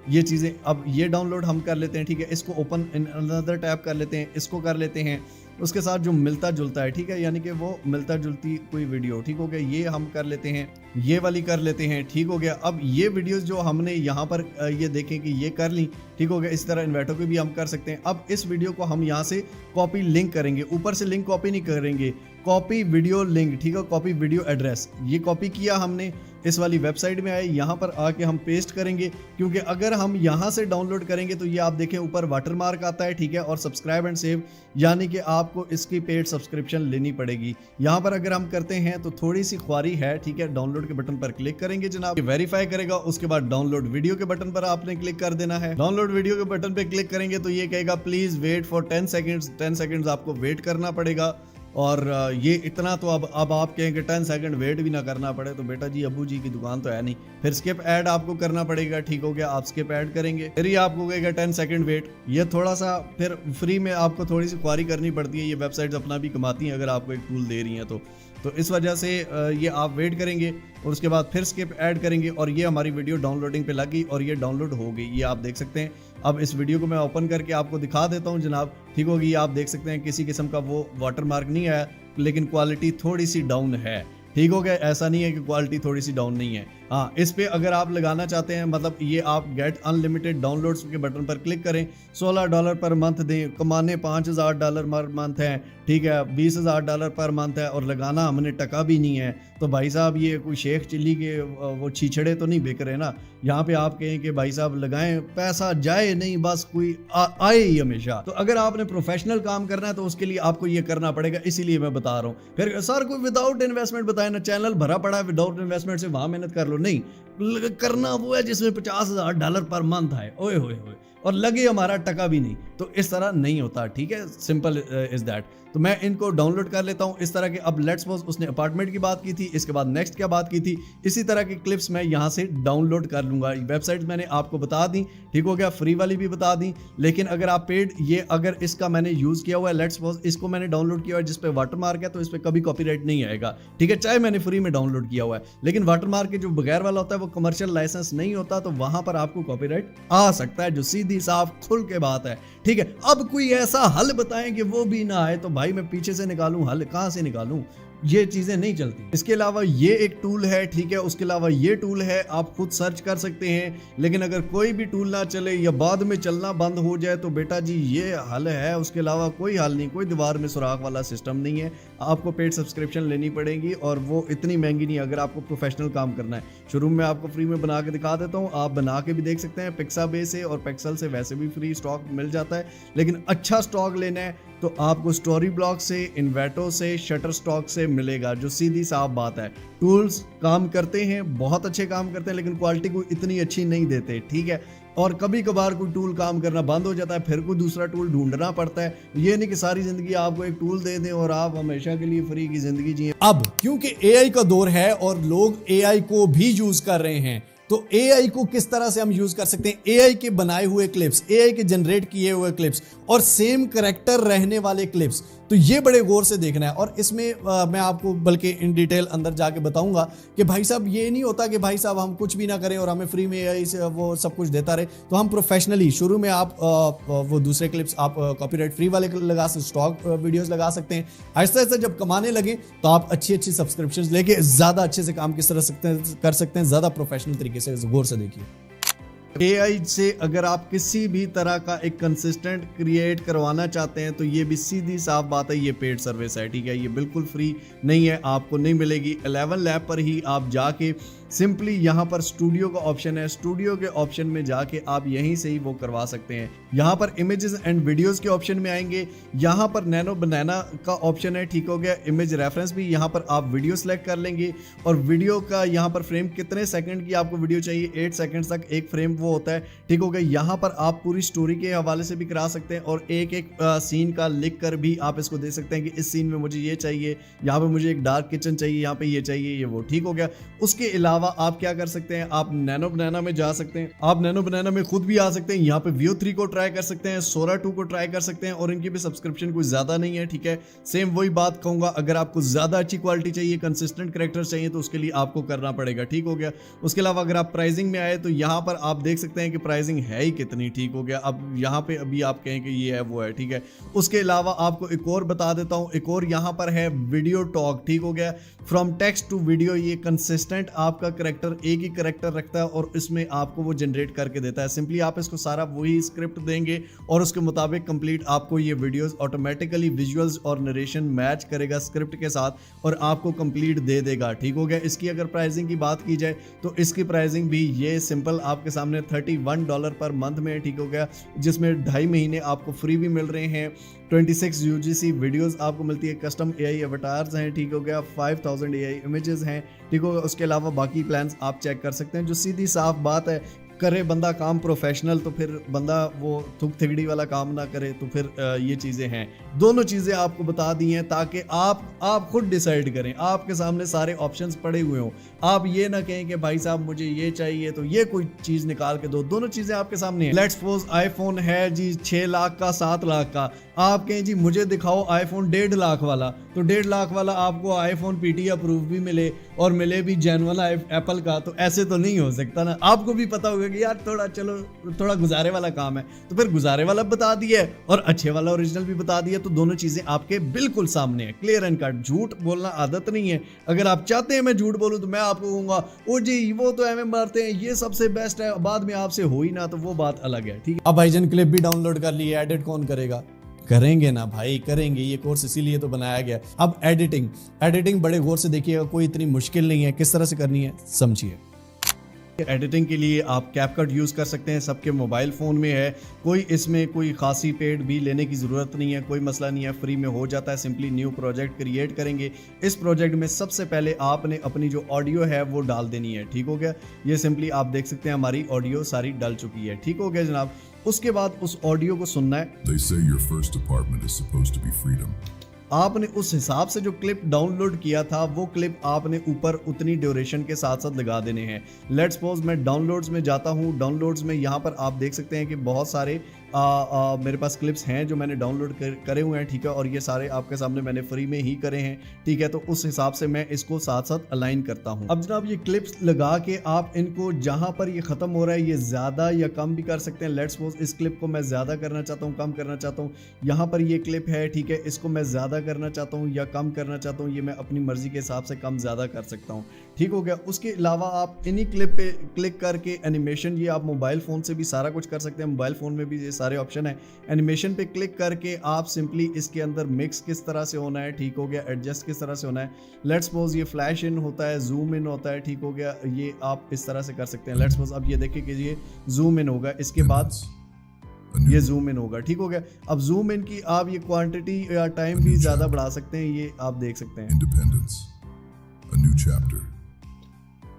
Speaker 1: ये चीज़ें, अब ये डाउनलोड हम कर लेते हैं। ठीक है, इसको ओपन इन अनदर टैब कर लेते हैं, इसको कर लेते हैं, उसके साथ जो मिलता जुलता है, ठीक है, यानी कि वो मिलता जुलती कोई वीडियो। ठीक हो गया, ये हम कर लेते हैं, ये वाली कर लेते हैं। ठीक हो गया, अब ये वीडियोस जो हमने यहाँ पर ये देखें कि ये कर ली। ठीक हो गया, इस तरह इन्वेटो पे भी हम कर सकते हैं। अब इस वीडियो को हम यहाँ से कॉपी लिंक करेंगे, ऊपर से लिंक कॉपी नहीं करेंगे, कॉपी वीडियो लिंक। ठीक है, कॉपी वीडियो एड्रेस, ये कॉपी किया हमने, इस वाली वेबसाइट में आए, यहाँ पर आके हम पेस्ट करेंगे, क्योंकि अगर हम यहाँ से डाउनलोड करेंगे तो ये आप देखें ऊपर वाटरमार्क आता है। ठीक है, और सब्सक्राइब एंड सेव, यानी कि आपको इसकी पेड सब्सक्रिप्शन लेनी पड़ेगी। यहाँ पर अगर हम करते हैं तो थोड़ी सी ख्वारी है। ठीक है, डाउनलोड के बटन पर क्लिक करेंगे जनाब, वेरीफाई करेगा, उसके बाद डाउनलोड वीडियो के बटन पर आपने क्लिक कर देना है। डाउनलोड वीडियो के बटन पर क्लिक करेंगे तो ये कहेगा please wait for 10 seconds, 10 seconds आपको वेट करना पड़ेगा। और ये इतना तो अब आप कहें कि 10 सेकंड वेट भी ना करना पड़े, तो बेटा जी अबू जी की दुकान तो है नहीं। फिर स्किप ऐड आपको करना पड़ेगा, ठीक हो गया, आप स्किप ऐड करेंगे, फिर ही आपको कहेगा 10 सेकंड वेट। ये थोड़ा सा फिर फ्री में आपको थोड़ी सी क्वारी करनी पड़ती है, ये वेबसाइट्स अपना भी कमाती हैं अगर आपको एक टूल दे रही हैं तो इस वजह से ये आप वेट करेंगे और उसके बाद फिर स्किप ऐड करेंगे और ये हमारी वीडियो डाउनलोडिंग पे लगी और ये डाउनलोड हो गई, ये आप देख सकते हैं। अब इस वीडियो को मैं ओपन करके आपको दिखा देता हूँ जनाब, ठीक होगी। आप देख सकते हैं किसी किस्म का वो वाटरमार्क नहीं आया, लेकिन क्वालिटी थोड़ी सी डाउन है, ठीक हो गया। ऐसा नहीं है कि क्वालिटी थोड़ी सी डाउन नहीं है। हाँ, इस पे अगर आप लगाना चाहते हैं, मतलब ये आप गेट अनलिमिटेड डाउनलोड्स के बटन पर क्लिक करें, $16 पर मंथ दें, कमाने $5000 पर मंथ है, ठीक है, $20000 पर मंथ है और लगाना हमने टका भी नहीं है। तो भाई साहब ये कोई शेख चिल्ली के वो छीछड़े तो नहीं बिक रहे ना। यहाँ पे आप कहें कि भाई साहब लगाएं, पैसा जाए नहीं, बस कोई आए ही हमेशा। तो अगर आपने प्रोफेशनल काम करना है तो उसके लिए आपको ये करना पड़ेगा, इसीलिए मैं बता रहा हूँ। फिर सर कोई विदाउट इन्वेस्टमेंट बताए ना, चैनल भरा पड़ा है विदाउट इन्वेस्टमेंट से, वहां मेहनत कर लो। नहीं, करना वो है जिसमें $50,000 पर मंथ है, ओए होए होए, और लगे हमारा टका भी नहीं। तो इस तरह नहीं होता, ठीक है, सिंपल इज दैट। तो मैं इनको डाउनलोड कर लेता हूं इस तरह के। अब लेट्स सपोज उसने अपार्टमेंट की बात की थी, इसके बाद नेक्स्ट क्या बात की थी, इसी तरह के क्लिप्स मैं यहां से डाउनलोड कर लूंगा। वेबसाइट मैंने आपको बता दी, ठीक हो गया, फ्री वाली भी बता दी। लेकिन अगर आप पेड, ये अगर इसका मैंने यूज किया हुआ है, लेट्स सपोज इसको मैंने डाउनलोड किया हुआ है जिस पे वाटरमार्क है, तो इस पे कभी कॉपीराइट नहीं आएगा, ठीक है, चाहे मैंने फ्री में डाउनलोड किया हुआ है। लेकिन वाटरमार्क के जो बगैर वाला होता है वो कमर्शियल लाइसेंस नहीं होता, तो वहां पर आपको कॉपीराइट आ सकता है, जो सीधी साफ खुल के बात है, ठीक है। अब कोई ऐसा हल बताएं कि वो भी ना आए, तो भाई मैं पीछे से निकालूं हल, कहां से निकालूं, ये चीजें नहीं चलती। इसके अलावा ये एक टूल है, ठीक है, उसके अलावा ये टूल है, आप खुद सर्च कर सकते हैं। लेकिन अगर कोई भी टूल ना चले या बाद में चलना बंद हो जाए तो बेटा जी ये हल है, उसके अलावा कोई हल नहीं, कोई दीवार में सुराख वाला सिस्टम नहीं है। आपको पेड सब्सक्रिप्शन लेनी पड़ेगी और वो इतनी महंगी नहीं अगर आपको प्रोफेशनल काम करना है। शुरू में आपको फ्री में बना के दिखा देता हूँ, आप बना के भी देख सकते हैं। पिक्साबे से और पिक्सल से वैसे भी फ्री स्टॉक मिल जाता है, लेकिन अच्छा स्टॉक लेना है तो आपको स्टोरी ब्लॉक से, इन्वेटो से, शटर स्टॉक से मिलेगा, जो सीधी साफ बात है। टूल्स काम करते हैं, बहुत अच्छे काम करते हैं, लेकिन क्वालिटी को इतनी अच्छी नहीं देते, ठीक है। और कभी कभार कोई टूल काम करना बंद हो जाता है, फिर कोई दूसरा टूल ढूंढना पड़ता है। ये नहीं कि सारी जिंदगी आपको एक टूल दे दें और आप हमेशा के लिए फ्री की जिंदगी जिए। अब क्योंकि एआई का दौर है और लोग एआई को भी यूज कर रहे हैं, तो एआई को किस तरह से हम यूज कर सकते हैं। एआई के बनाए हुए क्लिप्स, एआई के जनरेट किए हुए क्लिप्स और सेम करैक्टर रहने वाले क्लिप्स, तो ये बड़े गौर से देखना है। और इसमें मैं आपको बल्कि इन डिटेल अंदर जाके बताऊंगा कि भाई साहब ये नहीं होता कि भाई साहब हम कुछ भी ना करें और हमें फ्री में एआई से वो सब कुछ देता रहे। तो हम प्रोफेशनली शुरू में आप वो दूसरे क्लिप्स आप कॉपीराइट फ्री वाले लगा सकते, स्टॉक वीडियोस लगा सकते हैं। आहिस्ता आहिस्ता जब कमाने लगे तो आप अच्छी अच्छी सब्सक्रिप्शन लेके ज्यादा अच्छे से काम किस तरह कर सकते हैं, ज्यादा प्रोफेशनल तरीके से गौर से देखिए।
Speaker 5: एआई से अगर आप किसी भी तरह का एक कंसिस्टेंट क्रिएट करवाना चाहते हैं तो ये भी सीधी साफ बात है, ये पेड सर्विस है, ठीक है, ये बिल्कुल फ्री नहीं है, आपको नहीं मिलेगी। 11 लैब पर ही आप जाके सिंपली यहाँ पर स्टूडियो का ऑप्शन है, स्टूडियो के ऑप्शन में जाके आप यहीं से ही वो करवा सकते हैं। यहाँ पर इमेजेस एंड वीडियोस के ऑप्शन में आएंगे, यहाँ पर नैनो बनाना का ऑप्शन है, ठीक हो गया। इमेज रेफरेंस भी यहाँ पर आप वीडियो सेलेक्ट कर लेंगे और वीडियो का यहाँ पर फ्रेम कितने सेकंड की आपको वीडियो चाहिए, 8 सेकंड तक एक फ्रेम वो होता है, ठीक हो गया। यहाँ पर आप पूरी स्टोरी के हवाले से भी करा सकते हैं और एक एक सीन का लिख कर भी आप इसको दे सकते हैं कि इस सीन में मुझे ये चाहिए, यहाँ पे मुझे एक डार्क किचन चाहिए, यहाँ पे ये चाहिए, ये वो, ठीक हो गया। उसके अलावा आप क्या कर सकते हैं, आप नैनो बनाना में जा सकते हैं, आप नैनो बनाना में खुद भी आ सकते हैं, यहाँ पे Veo 3 को ट्राई कर सकते हैं, Sora 2 को ट्राई कर सकते हैं और इनकी भी सब्सक्रिप्शन कुछ ज्यादा नहीं है, ठीक है। सेम वही बात कहूंगा, अगर आपको ज्यादा अच्छी क्वालिटी चाहिए, कंसिस्टेंट कैरेक्टर चाहिए तो उसके लिए आपको करना पड़ेगा, ठीक हो गया। उसके अलावा अगर आप प्राइसिंग में आए तो यहाँ पर आप देख सकते हैं कि प्राइसिंग है ही कितनी, ठीक हो गया। अब यहाँ पे अभी आप कहें कि ये है वो है, ठीक है। उसके अलावा आपको एक और बता देता हूँ, एक और यहाँ पर है वीडियो टॉक, ठीक हो गया। फ्रॉम टेक्स्ट टू वीडियो, ये कंसिस्टेंट आपका करेक्टर एक ही करेक्टर रखता है और इसमें आपको वो जनरेट करके देता है। सिंपली आप इसको सारा वही स्क्रिप्ट देंगे और उसके मुताबिक कंप्लीट आपको ये वीडियोस ऑटोमेटिकली विजुअल्स और नरेशन मैच करेगा स्क्रिप्ट के साथ और आपको कंप्लीट दे देगा, ठीक हो गया। इसकी अगर प्राइसिंग की बात की जाए तो इसकी प्राइसिंग भी ये सिंपल आपके सामने $31 पर मंथ में, ठीक हो गया, जिसमें 2.5 महीने आपको फ्री भी मिल रहे हैं। 26 UGC वीडियोस आपको मिलती है, कस्टम AI अवतार्स हैं, ठीक हो गया, 5000 AI इमेजेस हैं, ठीक होगा। उसके अलावा बाकी प्लान्स आप चेक कर सकते हैं। जो सीधी साफ बात है, करे बंदा काम प्रोफेशनल, तो फिर बंदा वो थुक थिगड़ी वाला काम ना करे, तो फिर ये चीज़ें हैं। दोनों चीज़ें आपको बता दी हैं ताकि आप खुद डिसाइड करें, आपके सामने सारे ऑप्शंस पड़े हुए हों। आप ये ना कहें कि भाई साहब मुझे ये चाहिए तो ये कोई चीज़ निकाल के दो, दोनों चीज़ें आपके सामने हैं। लेट्स सपोज आईफोन है जी 6 लाख का, 7 लाख का, आप कहें जी मुझे दिखाओ आईफोन 1.5 लाख वाला, तो 1.5 लाख वाला आपको आईफोन पीटी अप्रूव भी मिले और मिले भी जेन्युइन एप्पल का, तो ऐसे तो नहीं हो सकता ना। आपको भी पता होगा कि यार थोड़ा गुजारे वाला काम है, तो फिर गुजारे वाला बता दिया और अच्छे वाला ओरिजिनल भी बता दिया, तो दोनों चीजें आपके बिल्कुल सामने है, क्लियर एंड कट। झूठ बोलना आदत नहीं है। अगर आप चाहते हैं मैं झूठ बोलूं तो मैं आपको कहूंगा ओ जी वो तो एमएम मारते हैं, ये सबसे बेस्ट है, बाद में आपसे हो ही ना, तो वो बात अलग है, ठीक है।
Speaker 1: अब भाईजान क्लिप भी डाउनलोड कर लिए, एडिट कौन करेगा? करेंगे ना भाई, करेंगे, ये कोर्स इसीलिए तो बनाया गया। अब एडिटिंग बड़े गौर से देखिएगा, कोई इतनी मुश्किल नहीं है। किस तरह से करनी है समझिए।
Speaker 5: एडिटिंग के लिए आप कैपकट यूज़ कर सकते हैं, सबके मोबाइल फ़ोन में है, कोई इसमें कोई खासी पेड भी लेने की ज़रूरत नहीं है, कोई मसला नहीं है, फ्री में हो जाता है। सिंपली न्यू प्रोजेक्ट क्रिएट करेंगे। इस प्रोजेक्ट में सबसे पहले आपने अपनी जो ऑडियो है वो डाल देनी है, ठीक हो गया। ये सिंपली आप देख सकते हैं हमारी ऑडियो सारी डल चुकी है, ठीक हो गया जनाब। उसके बाद उस ऑडियो को सुनना है।
Speaker 4: They say your first apartment is supposed to be freedom.
Speaker 5: आपने उस हिसाब से जो क्लिप डाउनलोड किया था वो क्लिप आपने ऊपर उतनी ड्यूरेशन के साथ साथ लगा देने हैं। लेट्स सपोज मैं डाउनलोड्स में जाता हूँ। डाउनलोड्स में यहाँ पर आप देख सकते हैं कि बहुत सारे मेरे पास क्लिप्स हैं जो मैंने डाउनलोड करे हुए हैं, ठीक है, और ये सारे आपके सामने मैंने फ्री में ही करे हैं, ठीक है। तो उस हिसाब से मैं इसको साथ साथ अलाइन करता हूँ। अब जनाब ये क्लिप्स लगा के आप इनको जहाँ पर ये ख़त्म हो रहा है ये ज़्यादा या कम भी कर सकते हैं। लेट्स सपोज इस क्लिप को मैं ज़्यादा करना चाहता हूँ, कम करना चाहता हूँ। यहाँ पर ये क्लिप है, ठीक है, इसको मैं ज़्यादा करना चाहता हूँ या कम करना चाहता हूँ, ये मैं अपनी मर्जी के हिसाब से कम ज़्यादा कर सकता हूँ, ठीक हो गया। उसके अलावा आप इन्हीं क्लिप पे क्लिक करके एनिमेशन, ये आप मोबाइल फ़ोन से भी सारा कुछ कर सकते हैं, मोबाइल फ़ोन में भी ये सारे ऑप्शन है। एनिमेशन पे क्लिक करके आप सिंपली इसके अंदर मिक्स किस तरह से होना है, ठीक हो गया, एडजस्ट किस तरह से होना है। लेट्स सपोज ये फ्लैश इन होता है, जूम इन होता है, ठीक हो गया, ये आप इस तरह से कर सकते हैं। लेट्स सपोज अब ये देखिए कि ये जूम इन होगा, इसके बाद ये जूम इन होगा, ठीक हो गया। अब जूम इन की आप ये क्वांटिटी या टाइम भी ज़्यादा बढ़ा सकते हैं, ये आप देख सकते हैं।
Speaker 4: Independence. A new chapter.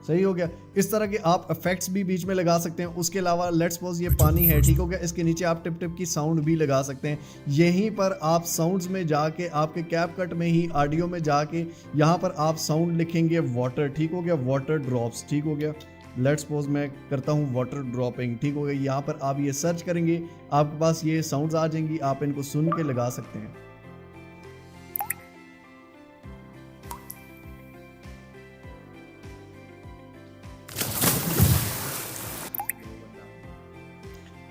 Speaker 5: सही हो गया। इस तरह के आप इफेक्ट्स भी बीच में लगा सकते हैं। उसके अलावा लेट्स सपोज ये पानी है, ठीक हो गया, इसके नीचे आप टिप टिप की साउंड भी लगा सकते हैं। यहीं पर आप साउंड्स में जाके आपके कैपकट में ही ऑडियो में जाके यहाँ पर आप साउंड लिखेंगे वाटर, ठीक हो गया, वाटर ड्रॉप्स, ठीक हो गया। लेट्स सपोज मैं करता हूँ वाटर ड्रॉपिंग, ठीक हो गया। यहाँ पर आप ये सर्च करेंगे, आपके पास ये साउंड्स आ जाएंगी, आप इनको सुन के लगा सकते हैं।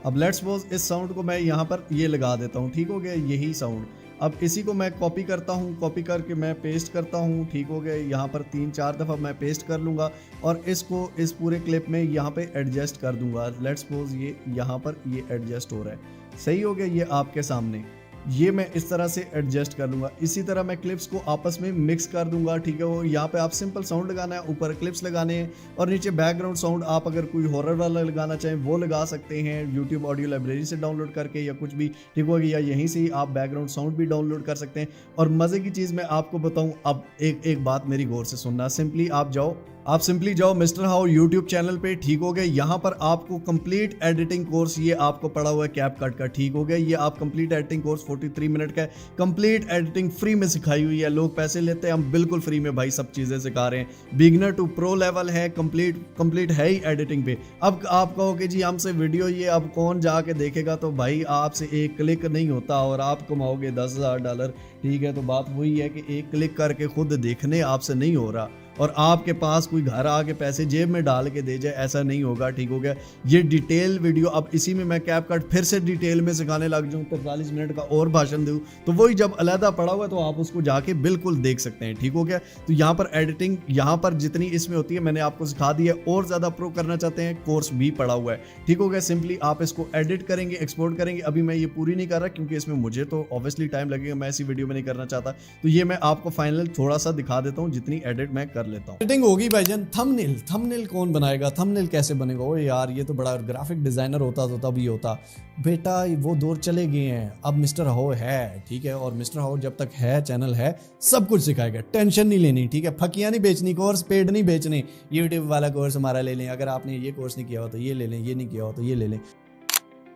Speaker 5: अब लेट्स सपोज इस साउंड को मैं यहाँ पर ये लगा देता हूँ, ठीक हो गया, यही साउंड। अब इसी को मैं कॉपी करता हूँ, कॉपी करके मैं पेस्ट करता हूँ, ठीक हो गया। यहाँ पर 3-4 दफ़ा मैं पेस्ट कर लूँगा और इसको इस पूरे क्लिप में यहाँ पे एडजस्ट कर दूँगा। लेट्स सपोज ये यहाँ पर ये एडजस्ट हो रहा है, सही हो गया, ये आपके सामने, ये मैं इस तरह से एडजस्ट कर लूँगा। इसी तरह मैं क्लिप्स को आपस में मिक्स कर दूंगा, ठीक है। वो यहाँ पे आप सिंपल साउंड लगाना है, ऊपर क्लिप्स लगाने हैं और नीचे बैकग्राउंड साउंड आप अगर कोई हॉरर वाला लगाना चाहें वो लगा सकते हैं, यूट्यूब ऑडियो लाइब्रेरी से डाउनलोड करके या कुछ भी, ठीक हो गया, या यहीं से ही आप बैकग्राउंड साउंड भी डाउनलोड कर सकते हैं। और मज़े की चीज़ मैं आपको बताऊँ, अब एक बात मेरी गौर से सुनना। सिंपली जाओ मिस्टर हाउ यूट्यूब चैनल पे, ठीक हो गया। यहाँ पर आपको कंप्लीट एडिटिंग कोर्स ये आपको पड़ा हुआ है कैपकट का, ठीक हो गया। ये आप कंप्लीट एडिटिंग कोर्स 43 मिनट का है, कंप्लीट एडिटिंग फ्री में सिखाई हुई है। लोग पैसे लेते हैं, हम बिल्कुल फ्री में भाई सब चीज़ें सिखा रहे हैं। बिगनर टू प्रो लेवल है, कंप्लीट है ही एडिटिंग पे। अब आप कहोगे जी हमसे वीडियो ये अब कौन जाके देखेगा, तो भाई आपसे एक क्लिक नहीं होता और आप कमाओगे $10,000, ठीक है। तो बात वही है कि एक क्लिक करके खुद देखने आपसे नहीं हो रहा और आपके पास कोई घर आके पैसे जेब में डाल के दे जाए, ऐसा नहीं होगा, ठीक हो गया। ये डिटेल वीडियो, अब इसी में मैं कैपकट फिर से डिटेल में सिखाने लग जाऊँ, 45 मिनट का और भाषण दूँ, तो वही जब अलहदा पड़ा हुआ है तो आप उसको जाके बिल्कुल देख सकते हैं, ठीक हो गया। तो यहाँ पर एडिटिंग यहाँ पर जितनी इसमें होती है मैंने आपको सिखा दी है। और ज़्यादा प्रो करना चाहते हैं, कोर्स भी पड़ा हुआ है, ठीक हो गया। सिंपली आप इसको एडिट करेंगे, एक्सपोर्ट करेंगे। अभी मैं ये पूरी नहीं कर रहा क्योंकि इसमें मुझे तो ऑब्वियसली टाइम लगेगा, मैं ऐसी वीडियो में नहीं करना चाहता। तो ये मैं आपको फाइनल थोड़ा सा दिखा देता हूँ जितनी एडिट मैं कर लेता हूँ।
Speaker 1: सेटिंग होगी भाईजान। थंबनेल कौन बनाएगा, थंबनेल कैसे बनेगा? ओ यार ये तो बड़ा ग्राफिक डिजाइनर होता तो तभी होता बेटा, वो दौर चले गए हैं। अब मिस्टर हाउ है, ठीक है, और मिस्टर हाउ जब तक है, चैनल है, सब कुछ सिखाएगा, टेंशन नहीं लेनी, ठीक है। फकियां नहीं बेचनी, कोर्स पेड नहीं बेचने। यूट्यूब वाला कोर्स हमारा ले लें, अगर आपने ये कोर्स नहीं किया हो तो ये ले लें, ये नहीं किया हो तो ये ले लें।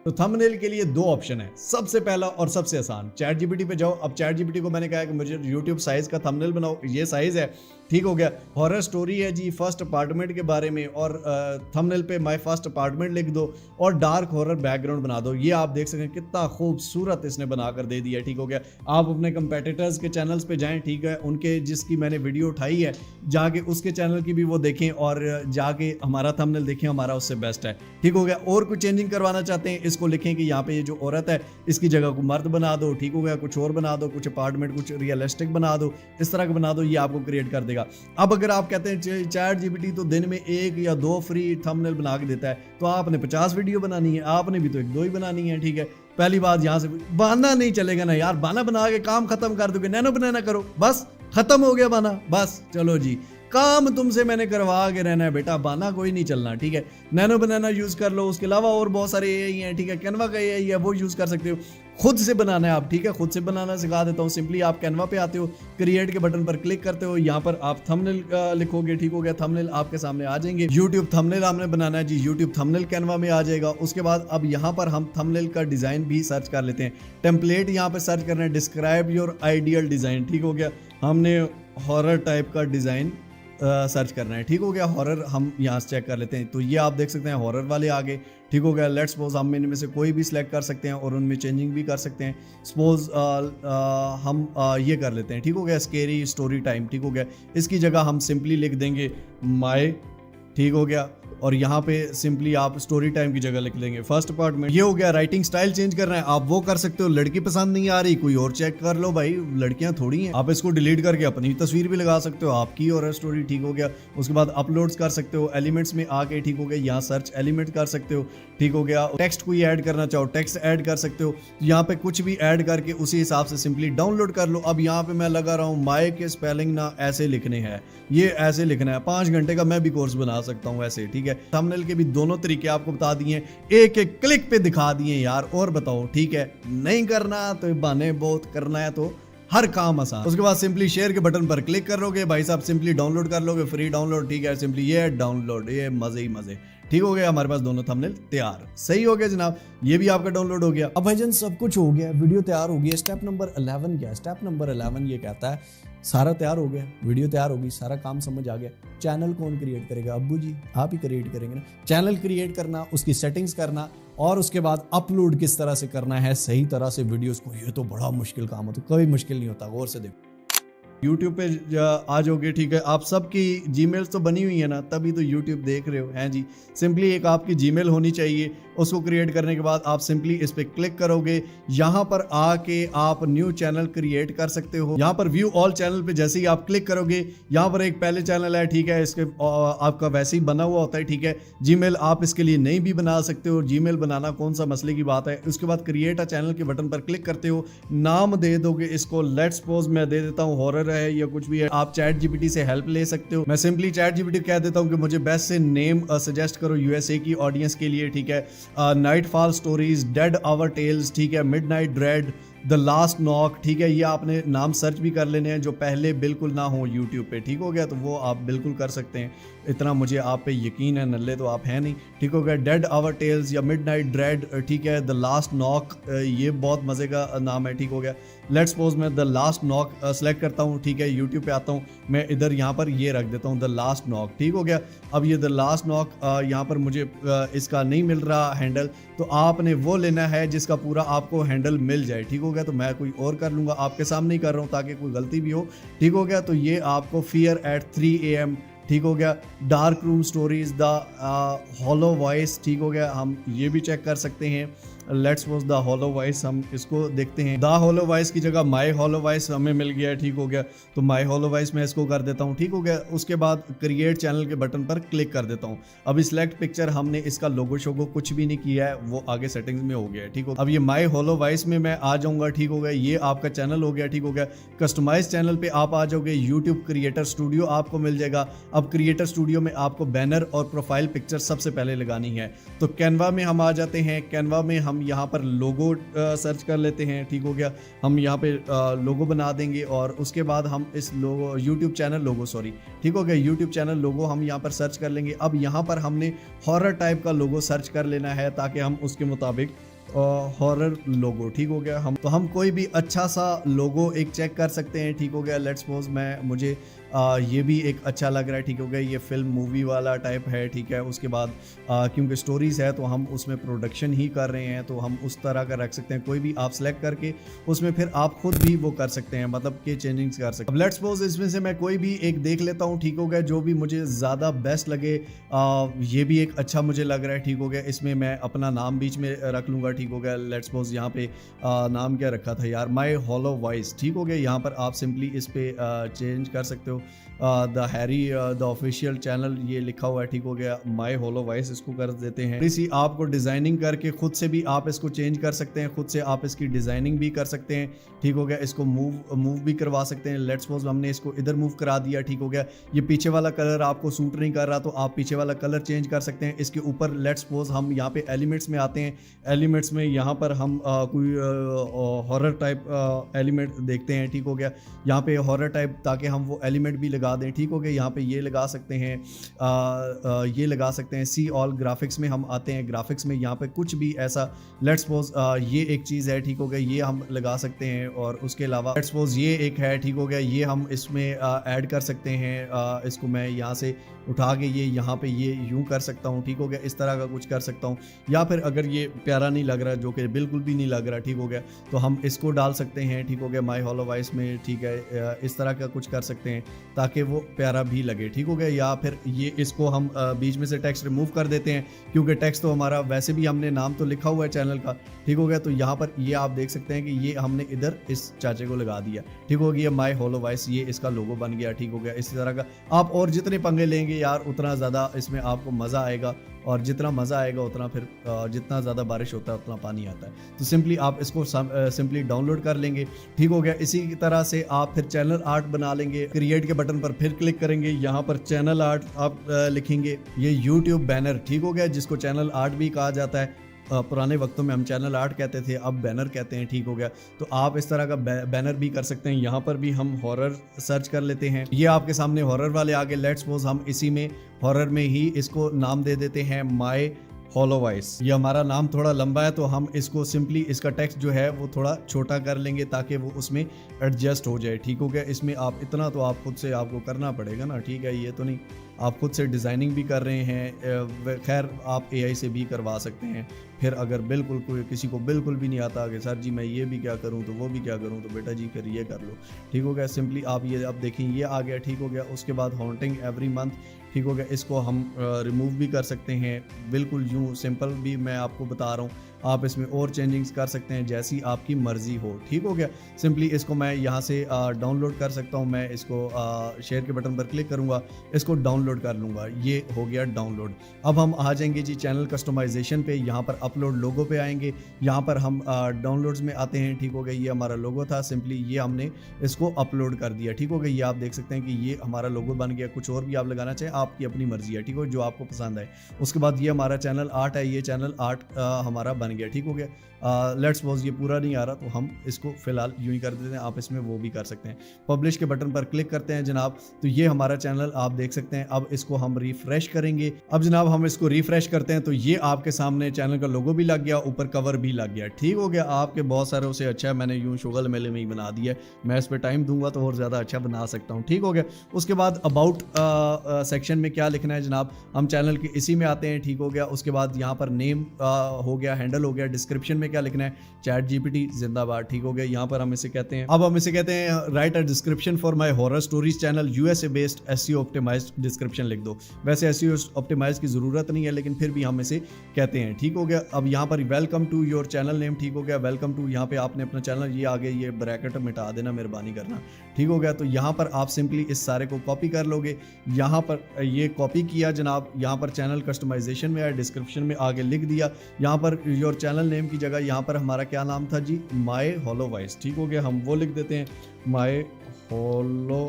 Speaker 5: तो थंबनेल के लिए 2 ऑप्शन है, सबसे पहला और सबसे आसान, चैट जीपीटी पे जाओ। अब चैट जीपीटी को मैंने कहा कि मुझे यूट्यूब साइज का थंबनेल बनाओ, ये साइज है, ठीक हो गया। हॉरर स्टोरी है जी फर्स्ट अपार्टमेंट के बारे में, और थंबनेल पे माय फर्स्ट अपार्टमेंट लिख दो और डार्क हॉरर बैकग्राउंड बना दो। ये आप देख सकें कितना खूबसूरत इसने बनाकर दे दिया, ठीक हो गया। आप अपने कंपेटिटर्स के चैनल्स पे जाएं, ठीक है, उनके जिसकी मैंने वीडियो उठाई है जाके उसके चैनल की भी वो देखें और जाके हमारा थंबनेल देखें, हमारा उससे बेस्ट है, ठीक हो गया। और कुछ चेंजिंग करवाना चाहते हैं, इसको लिखें कि यहाँ पे ये जो औरत है इसकी जगह को मर्द बना दो, ठीक हो गया। कुछ और बना दो, कुछ अपार्टमेंट कुछ रियलिस्टिक बना दो, इस तरह का बना दो, ये आपको क्रिएट कर देगा। अब अगर आप कहते हैं चैट जीपीटी तो दिन में 1 या 2 फ्री थंबनेल बना के देता है, तो आपने 50 वीडियो बनानी है, आपने भी तो 1-2 ही बनानी है, ठीक है। पहली बात यहाँ से बहाना नहीं चलेगा ना यार, बहाना बना के काम खत्म कर दोगे, नैनो बनाना करो, बस खत्म हो गया बहाना, बस चलो जी, काम तुमसे मैंने करवा के रहना है बेटा, बहाना कोई नहीं चलना, ठीक है। नैनो बनाना यूज कर लो, उसके अलावा और बहुत सारे एआई हैं, ठीक है। कैनवा का एआई है, वो यूज कर सकते हो। खुद से बनाना है आप, ठीक है, खुद से बनाना सिखा देता हूँ। सिंपली आप कैनवा पे आते हो, क्रिएट के बटन पर क्लिक करते हो, यहाँ पर आप थंबनेल लिखोगे, ठीक हो गया। थंबनेल आपके सामने आ जाएंगे। यूट्यूब थंबनेल आपने बनाना है जी, यूट्यूब थंबनेल कैनवा में आ जाएगा। उसके बाद अब यहाँ पर हम थंबनेल का डिजाइन भी सर्च कर लेते हैं। टेम्पलेट यहाँ पर सर्च करना है, डिस्क्राइब योर आइडियल डिजाइन, ठीक हो गया। हमने हॉरर टाइप का डिजाइन सर्च करना है, ठीक हो गया। हॉरर हम यहाँ से चेक कर लेते हैं, तो ये आप देख सकते हैं हॉरर वाले आगे, ठीक हो गया। लेट्स सपोज हम इनमें से कोई भी सिलेक्ट कर सकते हैं और उनमें चेंजिंग भी कर सकते हैं। सपोज हम ये कर लेते हैं, ठीक हो गया, स्केरी स्टोरी टाइम, ठीक हो गया। इसकी जगह हम सिंपली लिख देंगे माय, ठीक हो गया। और यहाँ पे सिंपली आप स्टोरी टाइम की जगह लिख लेंगे फर्स्ट अपार्टमेंट। ये हो गया। राइटिंग स्टाइल चेंज करना है, आप वो कर सकते हो। लड़की पसंद नहीं आ रही, कोई और चेक कर लो भाई, लड़कियां थोड़ी हैं। आप इसको डिलीट करके अपनी तस्वीर भी लगा सकते हो, आपकी और स्टोरी, ठीक हो गया। उसके बाद अपलोड्स कर सकते हो, एलिमेंट्स में आके, ठीक हो गया। यहाँ सर्च एलिमेंट कर सकते हो, ठीक हो गया। टेक्स्ट कोई ऐड करना चाहो, टेक्स्ट ऐड कर सकते हो। यहाँ पे कुछ भी ऐड करके उसी हिसाब से सिंपली डाउनलोड कर लो। अब यहाँ पे मैं लगा रहा हूँ माय के स्पेलिंग ना ऐसे लिखने हैं, ये ऐसे लिखना है। 5 घंटे का मैं भी कोर्स बना सकता हूँ ऐसे, ठीक है। थंबनेल के भी दोनों तरीके आपको बता दिए, एक एक क्लिक पे दिखा दिए यार। और बताओ, ठीक है, नहीं करना तो बहाने बहुत, करना है तो हर काम आसान। उसके बाद सिंपली शेयर के बटन पर क्लिक करोगे भाई साहब, सिंपली डाउनलोड कर लोगे, फ्री डाउनलोड, ठीक है। सिंपली ये डाउनलोड, ये मजे ही मजे, ठीक हो गया। हमारे पास दोनों थंबनेल तैयार, सही हो गया जनाब, ये भी आपका डाउनलोड हो गया।
Speaker 1: अब भाईजान सब कुछ हो गया, वीडियो तैयार हो गई। स्टेप नंबर 11 क्या है? स्टेप नंबर 11 ये कहता है सारा तैयार हो गया, वीडियो तैयार होगी, सारा काम समझ आ गया। चैनल कौन क्रिएट करेगा? अब्बू जी आप ही क्रिएट करेंगे ना। चैनल क्रिएट करना, उसकी सेटिंग्स करना, और उसके बाद अपलोड किस तरह से करना है सही तरह से वीडियोस को, ये तो बड़ा मुश्किल काम होता है। कोई मुश्किल नहीं होता, गौर से देखो।
Speaker 5: YouTube पे आ जाओगे, ठीक है। आप सबकी जीमेल्स तो बनी हुई है ना, तभी तो YouTube देख रहे हो, हैं जी। सिंपली एक आपकी जीमेल होनी चाहिए, उसको क्रिएट करने के बाद आप सिंपली इस पे क्लिक करोगे। यहाँ पर आके आप न्यू चैनल क्रिएट कर सकते हो। यहाँ पर व्यू ऑल चैनल पे जैसे ही आप क्लिक करोगे, यहाँ पर एक पहले चैनल है, ठीक है, इसके आपका वैसे ही बना हुआ होता है, ठीक है। जीमेल आप इसके लिए नहीं भी बना सकते हो, जीमेल बनाना कौन सा मसले की बात है। उसके बाद क्रिएट अ चैनल के बटन पर क्लिक करते हो, नाम दे दोगे इसको। लेट्स सपोज मैं दे देता हूँ हॉरर है या कुछ भी है। आप चैट जीपीटी से हेल्प ले सकते हो। मैं सिंपली चैट जीपीटी कह देता हूँ कि मुझे बेस्ट से नेम सजेस्ट करो यूएसए की ऑडियंस के लिए, ठीक है। Nightfall stories, dead hour tales, ठीक है, midnight dread, the last knock, ठीक है। ये आपने नाम सर्च भी कर लेने हैं जो पहले बिल्कुल ना हो यूट्यूब पे, ठीक हो गया। तो वो आप बिल्कुल कर सकते हैं, इतना मुझे आप पे यकीन है, नल्ले तो आप हैं नहीं, ठीक हो गया। डेड आवर टेल्स या मिडनाइट ड्रेड, ठीक है। द लास्ट नॉक, ये बहुत मज़े का नाम है, ठीक हो गया। लेट्स सपोज मैं द लास्ट नॉक सेलेक्ट करता हूँ, ठीक है। यूट्यूब पे आता हूँ मैं, इधर यहाँ पर ये रख देता हूँ द लास्ट नॉक, ठीक हो गया। अब ये द लास्ट नॉक यहाँ पर मुझे इसका नहीं मिल रहा हैंडल, तो आपने वो लेना है जिसका पूरा आपको हैंडल मिल जाए, ठीक हो गया। तो मैं कोई और कर लूँगा, आपके सामने ही कर रहा हूँ ताकि कोई गलती भी हो, ठीक हो गया। तो ये आपको फियर एट 3 AM, ठीक हो गया। Dark room stories, the hollow voice, ठीक हो गया, हम ये भी चेक कर सकते हैं। Let's suppose the hollow voice, हम इसको देखते हैं। द होलो वॉइस की जगह माई होलो वॉइस हमें मिल गया है, ठीक हो गया। तो माई होलो वॉइस में इसको कर देता हूँ, ठीक हो गया। उसके बाद क्रिएट चैनल के बटन पर क्लिक कर देता हूँ। अब सिलेक्ट पिक्चर, हमने इसका लोगो शोगो कुछ भी नहीं किया है, वो आगे सेटिंग्स में हो गया है, ठीक हो। अब ये माई होलो वॉइस में मैं आ जाऊंगा, ठीक हो गया। ये आपका चैनल हो गया, ठीक हो गया। कस्टमाइज चैनल पे आप आ जाओगे, यूट्यूब क्रिएटर स्टूडियो आपको मिल जाएगा। अब क्रिएटर स्टूडियो में आपको बैनर और प्रोफाइल पिक्चर सबसे पहले लगानी है। तो कैनवा में हम आ जाते हैं। कैनवा में हम यहाँ पर लोगो सर्च कर लेते हैं, ठीक हो गया। हम यहाँ पे लोगो बना देंगे और उसके बाद हम इस लोगो यूट्यूब चैनल लोगो, सॉरी, ठीक हो गया, यूट्यूब चैनल लोगो हम यहाँ पर सर्च कर लेंगे। अब यहाँ पर हमने हॉरर टाइप का लोगो सर्च कर लेना है ताकि हम उसके मुताबिक हॉरर लोगो, ठीक हो गया। हम कोई भी अच्छा सा लोगो एक चेक कर सकते हैं, ठीक हो गया। लेट्स सपोज मुझे ये भी एक अच्छा लग रहा है, ठीक हो गया। ये फिल्म मूवी वाला टाइप है, ठीक है। उसके बाद क्योंकि स्टोरीज है तो हम उसमें प्रोडक्शन ही कर रहे हैं, तो हम उस तरह का रख सकते हैं। कोई भी आप सेलेक्ट करके उसमें फिर आप खुद भी वो कर सकते हैं, मतलब कि चेंजिंग्स कर सकते हैं। अब लेट्स सपोज इसमें से मैं कोई भी एक देख लेता हूँ, ठीक हो गया, जो भी मुझे ज़्यादा बेस्ट लगे। ये भी एक अच्छा मुझे लग रहा है, ठीक हो गया। इसमें मैं अपना नाम बीच में रख लूँगा, ठीक हो गया। लेट्स सपोज यहाँ पे नाम क्या रखा था यार, माई होलो वॉइस, ठीक हो गया। यहाँ पर आप सिंपली इस पे चेंज कर सकते हो। The Harry the official channel ये लिखा हुआ है, ठीक हो गया। माई होलो वॉइस इसको कर देते हैं। इसी आपको डिजाइनिंग करके खुद से भी आप इसको चेंज कर सकते हैं, खुद से आप इसकी डिजाइनिंग भी कर सकते हैं, ठीक हो गया। इसको मूव भी करवा सकते हैं। लेट्स सपोज हमने इसको इधर मूव करा दिया, ठीक हो गया। ये पीछे वाला कलर आपको सूट नहीं कर रहा तो आप पीछे वाला कलर चेंज कर सकते हैं। इसके ऊपर लेट्स सपोज हम यहाँ पे एलिमेंट्स में आते हैं। एलिमेंट्स में यहाँ पर हम कोई हॉरर टाइप एलिमेंट देखते हैं, ठीक हो गया। यहाँ पे हॉरर टाइप ताकि हम वो एलिमेंट भी लगा दें, ठीक हो गया। यहाँ पे ये लगा सकते हैं, ये लगा सकते हैं। सी ऑल ग्राफिक्स में हम आते हैं। ग्राफिक्स में यहाँ पे कुछ भी ऐसा, लेट्स सपोज ये एक चीज़ है, ठीक हो गया, ये हम लगा सकते हैं। और उसके अलावा लेट्स सपोज ये एक है, ठीक हो गया, ये हम इसमें ऐड कर सकते हैं। इसको मैं यहाँ से उठा के ये यहाँ पे ये यूं कर सकता हूँ, ठीक हो गया। इस तरह का कुछ कर सकता हूँ। या फिर अगर ये प्यारा नहीं लग रहा, जो कि बिल्कुल भी नहीं लग रहा, ठीक हो गया, तो हम इसको डाल सकते हैं, ठीक हो गया, माई होलो वॉइस में, ठीक है। इस तरह का कुछ कर सकते हैं ताकि वो प्यारा भी लगे, ठीक हो गया। या फिर ये इसको हम बीच में से टेक्स्ट रिमूव कर देते हैं, क्योंकि टेक्स्ट तो हमारा वैसे भी हमने नाम तो लिखा हुआ है चैनल का, ठीक हो गया। तो यहाँ पर ये आप देख सकते हैं कि ये हमने इधर इस चाचे को लगा दिया, ठीक हो गया। माई होलो वॉइस ये इसका लोगो बन गया, ठीक हो गया। इसी तरह का आप और जितने पंगे लेंगे यार उतना ज़्यादा इसमें आपको मज़ा आएगा, और जितना मज़ा आएगा उतना फिर जितना ज़्यादा बारिश होता है उतना पानी आता है। तो सिंपली आप इसको सिंपली डाउनलोड कर लेंगे, ठीक हो गया। इसी तरह से आप फिर चैनल आर्ट बना लेंगे। क्रिएट के बटन पर फिर क्लिक करेंगे, यहाँ पर चैनल आर्ट आप लिखेंगे, ये यूट्यूब बैनर, ठीक हो गया, जिसको चैनल आर्ट भी कहा जाता है। पुराने वक्तों में हम चैनल आर्ट कहते थे, अब बैनर कहते हैं, ठीक हो गया। तो आप इस तरह का बैनर भी कर सकते हैं। यहाँ पर भी हम हॉरर सर्च कर लेते हैं, ये आपके सामने हॉरर वाले आगे। लेट्स सपोज हम इसी में हॉरर में ही इसको नाम दे देते हैं माई होलो वॉइस। ये हमारा नाम थोड़ा लंबा है तो हम इसको सिंपली इसका टेक्स्ट जो है वो थोड़ा छोटा कर लेंगे ताकि वो उसमें एडजस्ट हो जाए, ठीक हो गया। इसमें आप इतना तो आप खुद से आपको करना पड़ेगा ना, ठीक है। ये तो नहीं, आप खुद से डिज़ाइनिंग भी कर रहे हैं, खैर आप AI से भी करवा सकते हैं। फिर अगर बिल्कुल कोई किसी को बिल्कुल भी नहीं आता कि सर जी मैं ये भी क्या करूं तो वो भी क्या करूं, तो बेटा जी फिर ये कर लो, ठीक हो गया। सिंपली आप ये अब देखें ये आ गया, ठीक हो गया। उसके बाद हॉन्टिंग एवरी मंथ, ठीक हो गया। इसको हम रिमूव भी कर सकते हैं, बिल्कुल यूँ सिंपल भी मैं आपको बता रहा हूँ। आप इसमें और चेंजिंग्स कर सकते हैं जैसी आपकी मर्ज़ी हो, ठीक हो गया। सिंपली इसको मैं यहाँ से डाउनलोड कर सकता हूँ। मैं इसको शेयर के बटन पर क्लिक करूँगा, इसको डाउनलोड कर लूँगा, ये हो गया डाउनलोड। अब हम आ जाएंगे जी चैनल कस्टमाइजेशन पे, यहाँ पर अपलोड लोगो पे आएंगे। यहाँ पर हम डाउनलोड्स में आते हैं, ठीक हो गया। ये हमारा लोगो था, सिंपली ये हमने इसको अपलोड कर दिया, ठीक हो गया। ये आप देख सकते हैं कि ये हमारा लोगो बन गया। कुछ और भी आप लगाना चाहें आपकी अपनी मर्जी है, ठीक हो, जो आपको पसंद आए। उसके बाद ये हमारा चैनल आर्ट है, ये चैनल आर्ट हमारा बन गया, ठीक हो गया। लेट्स सपोज ये पूरा नहीं आ रहा तो हम इसको फिलहाल यूं ही कर देते हैं। आप इसमें वो भी कर सकते हैं। पब्लिश के बटन पर क्लिक करते हैं जनाब, तो ये हमारा चैनल आप देख सकते हैं। अब इसको हम रिफ्रेश करेंगे। अब जनाब हम इसको रिफ्रेश करते हैं तो ये आपके सामने चैनल का लोगो भी लग गया, ऊपर कवर भी लग गया, ठीक हो गया। आपके बहुत सारे से अच्छा है, मैंने यूं शुगल मेले में ही बना दिया। मैं इस पर टाइम दूंगा तो और ज़्यादा अच्छा बना सकता हूँ, ठीक हो गया। उसके बाद अबाउट सेक्शन में क्या लिखना है जनाब, हम चैनल के इसी में आते हैं, ठीक हो गया। उसके बाद यहाँ पर नेम हो गया, हैंडल कैंसिल हो गया। डिस्क्रिप्शन में क्या लिखना है, चैट जीपीटी जिंदाबाद, ठीक हो गया। यहाँ पर हम इसे कहते हैं, अब हम इसे कहते हैं write a description for my horror stories channel USA based SEO optimized description लिख दो। वैसे एसईओ ऑप्टिमाइज की जरूरत नहीं है, लेकिन फिर भी हम इसे कहते हैं, ठीक हो गया। अब यहाँ पर welcome to your channel name, ठीक हो गया। वेलकम टू, यहाँ पे आपने अपना चैनल, ये आगे ये ब्रैकेट मिटा देना मेहरबानी करना, ठीक हो गया। तो यहाँ पर आप सिंपली इस सारे को कॉपी कर लोगे। यहाँ पर ये कॉपी किया जनाब, यहाँ पर चैनल कस्टमाइजेशन में आया, डिस्क्रिप्शन में आगे लिख दिया। यहाँ पर योर चैनल नेम की जगह यहाँ पर हमारा क्या नाम था जी, माय हॉलो वॉइस, ठीक हो गया। हम वो लिख देते हैं, माय हॉलो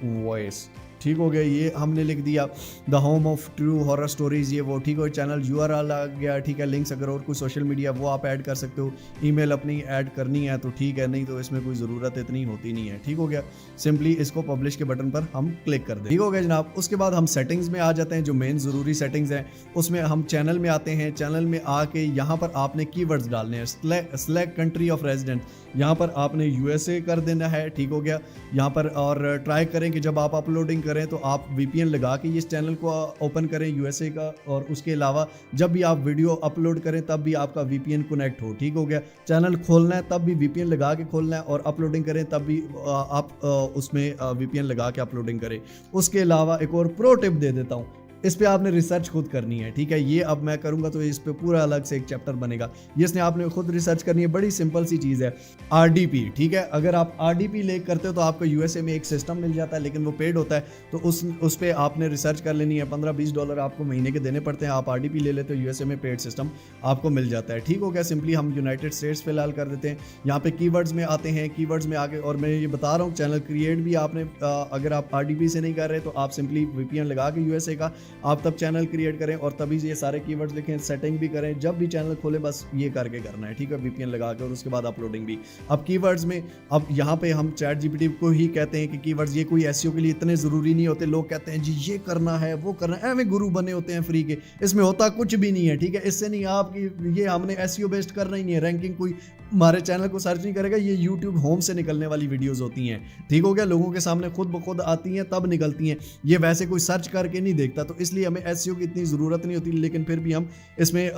Speaker 5: वॉइस, ठीक हो गया। ये हमने लिख दिया। The home of true horror stories, ये वो, ठीक हो। चैनल यूआरएल आ गया, ठीक है। लिंक्स अगर और कोई सोशल मीडिया वो आप ऐड कर सकते हो। ईमेल अपनी ऐड करनी है तो ठीक है, नहीं तो इसमें कोई ज़रूरत इतनी होती नहीं है, ठीक हो गया। सिंपली इसको पब्लिश के बटन पर हम क्लिक कर दें, ठीक हो गया जनाब। उसके बाद हम सेटिंग्स में आ जाते हैं, जो मेन ज़रूरी सेटिंग्स हैं उसमें हम चैनल में आते हैं। चैनल में आके यहाँ पर आपने कीवर्ड्स डालने हैं। सेलेक्ट कंट्री ऑफ रेजिडेंट, यहाँ पर आपने यूएसए कर देना है, ठीक हो गया। यहाँ पर और ट्राई करें कि जब आप अपलोडिंग करें तो आप वीपीएन लगा के इस चैनल को ओपन करें यूएसए का, और उसके अलावा जब भी आप वीडियो अपलोड करें तब भी आपका वीपीएन कनेक्ट हो, ठीक हो गया। चैनल खोलना है तब भी वीपीएन लगा के खोलना है, और अपलोडिंग करें तब भी आप उसमें वीपीएन लगा के अपलोडिंग करें। उसके अलावा एक और प्रो टिप दे देता हूँ, इस पे आपने रिसर्च खुद करनी है, ठीक है। ये अब मैं करूंगा तो इस पे पूरा अलग से एक चैप्टर बनेगा, जिसने आपने खुद रिसर्च करनी है। बड़ी सिंपल सी चीज़ है, आरडीपी, ठीक है। अगर आप आरडीपी ले करते हो तो आपको यूएसए में एक सिस्टम मिल जाता है, लेकिन वो पेड होता है, तो उस पे आपने रिसर्च कर लेनी है। $15-20 आपको महीने के देने पड़ते हैं। आप आरडीपी ले लेते हो, यूएसए में पेड सिस्टम आपको मिल जाता है, ठीक हो गया। सिंपली हम यूनाइटेड स्टेट्स फिलहाल कर देते हैं। यहाँ पे कीवर्ड्स में आते हैं, कीवर्ड्स में आगे, और मैं ये बता रहा हूँ चैनल क्रिएट भी आपने अगर आप आरडीपी से नहीं कर रहे तो आप सिंपली वीपीएन लगा के यूएसए का आप तब चैनल क्रिएट करें और तभी ये सारे कीवर्ड्स लिखें, सेटिंग भी करें। जब भी चैनल खोले बस ये करके करना है, ठीक है, वीपीएन लगा के, और उसके बाद अपलोडिंग भी। अब कीवर्ड्स में, अब यहाँ पे हम चैट जीपीटी को ही कहते हैं कि कीवर्ड्स ये कोई एसईओ के लिए इतने ज़रूरी नहीं होते। लोग कहते हैं जी ये करना है वो करना है, एवं गुरु बने होते हैं फ्री के, इसमें होता कुछ भी नहीं है, ठीक है। इससे नहीं आपकी ये हमने एसईओ बेस्ड करना ही नहीं है। रैंकिंग कोई हमारे चैनल को सर्च नहीं करेगा, ये यूट्यूब होम से निकलने वाली वीडियोस होती हैं, ठीक हो गया। लोगों के सामने खुद ब खुद आती हैं तब निकलती हैं, ये वैसे कोई सर्च करके नहीं देखता, तो इसलिए हमें एसईओ की इतनी ज़रूरत नहीं होती, लेकिन फिर भी हम इसमें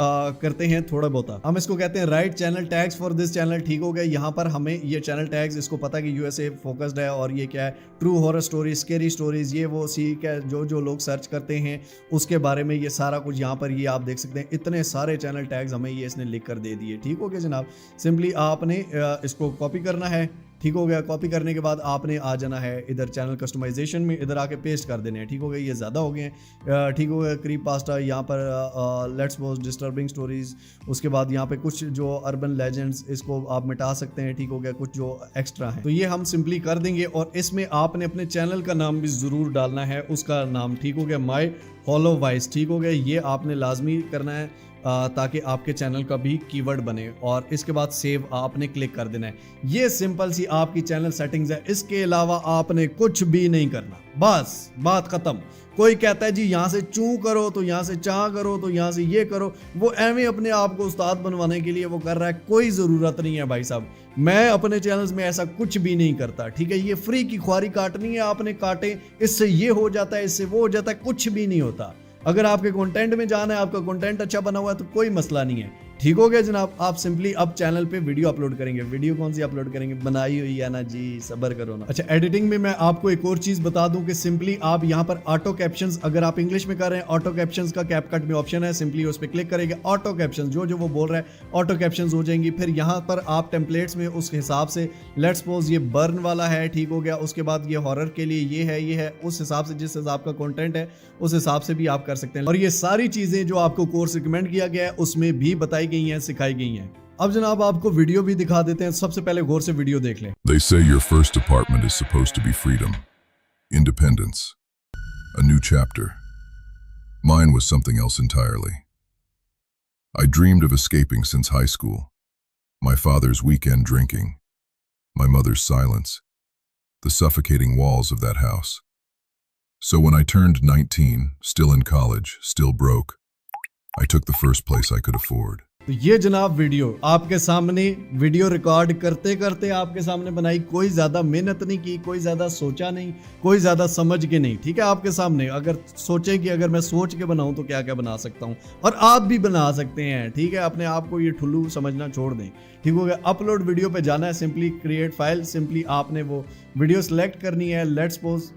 Speaker 5: करते हैं थोड़ा बहुत। हम इसको कहते हैं right channel tags for this channel, ठीक हो गया। यहाँ पर हमें ये चैनल टैग्स, इसको पता है कि यूएसए फोकस्ड है, और ये क्या है, true horror stories, scary stories, ये वो सी क्या जो लोग सर्च करते हैं उसके बारे में ये सारा कुछ यहाँ पर ये आप देख सकते हैं। इतने सारे चैनल टैग्स हमें ये इसने लिख कर दे दिए, ठीक हो गया जनाब। सिंपली आपने इसको कॉपी करना है, ठीक हो गया। कॉपी करने के बाद आपने आ जाना है इधर चैनल कस्टमाइजेशन में, इधर आके पेस्ट कर देने हैं, ठीक हो गया। ये ज़्यादा हो गए हैं, ठीक हो गया। क्रीप पास्टा, यहाँ पर लेट्स पोस्ट डिस्टर्बिंग स्टोरीज, उसके बाद यहाँ पे कुछ जो अर्बन लेजेंड्स, इसको आप मिटा सकते हैं, ठीक हो गया। कुछ जो एक्स्ट्रा है तो ये हम सिंपली कर देंगे, और इसमें आपने अपने चैनल का नाम भी ज़रूर डालना है, उसका नाम, ठीक हो गया, माय हॉलो वॉइस, ठीक हो गया। ये आपने लाजमी करना है ताकि आपके चैनल का भी कीवर्ड बने, और इसके बाद सेव आपने क्लिक कर देना है। ये सिंपल सी आपकी चैनल सेटिंग्स है, इसके अलावा आपने कुछ भी नहीं करना, बस बात खत्म। कोई कहता है जी यहाँ से चूं करो तो यहाँ से चा करो तो यहाँ से ये करो, वो एवं अपने आप को उस्ताद बनवाने के लिए वो कर रहा है, कोई ज़रूरत नहीं है भाई साहब। मैं अपने चैनल्स में ऐसा कुछ भी नहीं करता, ठीक है। ये फ्री की ख्वारी काटनी है, आपने काटे, इससे ये हो जाता है, इससे वो हो जाता है, कुछ भी नहीं होता। अगर आपके कंटेंट में जाना है, आपका कंटेंट अच्छा बना हुआ है तो कोई मसला नहीं है, ठीक हो गया जनाब। आप सिंपली अब चैनल पे वीडियो अपलोड करेंगे। वीडियो कौन सी अपलोड करेंगे, बनाई हुई है ना जी, सब्र करो ना। अच्छा, एडिटिंग में मैं आपको एक और चीज बता दूं कि सिंपली आप यहाँ पर ऑटो कैप्शंस, अगर आप इंग्लिश में कर रहे हैं, ऑटो कैप्शंस का कैपकट में ऑप्शन है, सिंपली उस पर क्लिक करेंगे, ऑटो कैप्शंस जो वो बोल रहा है ऑटो कैप्शंस हो जाएंगी। फिर यहाँ पर आप टेम्पलेट्स में उस हिसाब से, लेट्स सपोज ये बर्न वाला है, ठीक हो गया। उसके बाद ये हॉरर के लिए ये है, उस हिसाब से, जिस हिसाब का कंटेंट है उस हिसाब से भी आप कर सकते हैं। और ये सारी चीजें जो आपको कोर्स रिकमेंड किया गया है उसमें भी बताई गई हैं, सिखाई गई हैं। अब जनाब आपको वीडियो भी दिखा देते हैं, सबसे पहले गौर से वीडियो देख लें।
Speaker 4: They say your first apartment is supposed to be freedom, independence, a new chapter. Mine was something else entirely. I dreamed of escaping since high school. My father's weekend drinking, my mother's silence, the suffocating walls of that house. So when I turned 19, still in college, still broke, I took the first place I could afford.
Speaker 5: तो ये जनाब video आपके सामने, video record करते करते आपके सामने बनाई, कोई ज़्यादा मेहनत नहीं की, कोई ज़्यादा सोचा नहीं, कोई ज़्यादा समझ के नहीं, ठीक है। आपके सामने अगर सोचें कि अगर मैं सोच के बनाऊं तो क्या क्या बना सकता हूं, और आप भी बना सकते हैं, ठीक है। अपने आप को ये ठुल्लू समझना छोड़ दें, ठीक हो गया। अपलोड वीडियो पे जाना है, सिंपली क्रिएट फाइल, सिंपली आपने वो वीडियो सेलेक्ट करनी है। लेट्स सपोज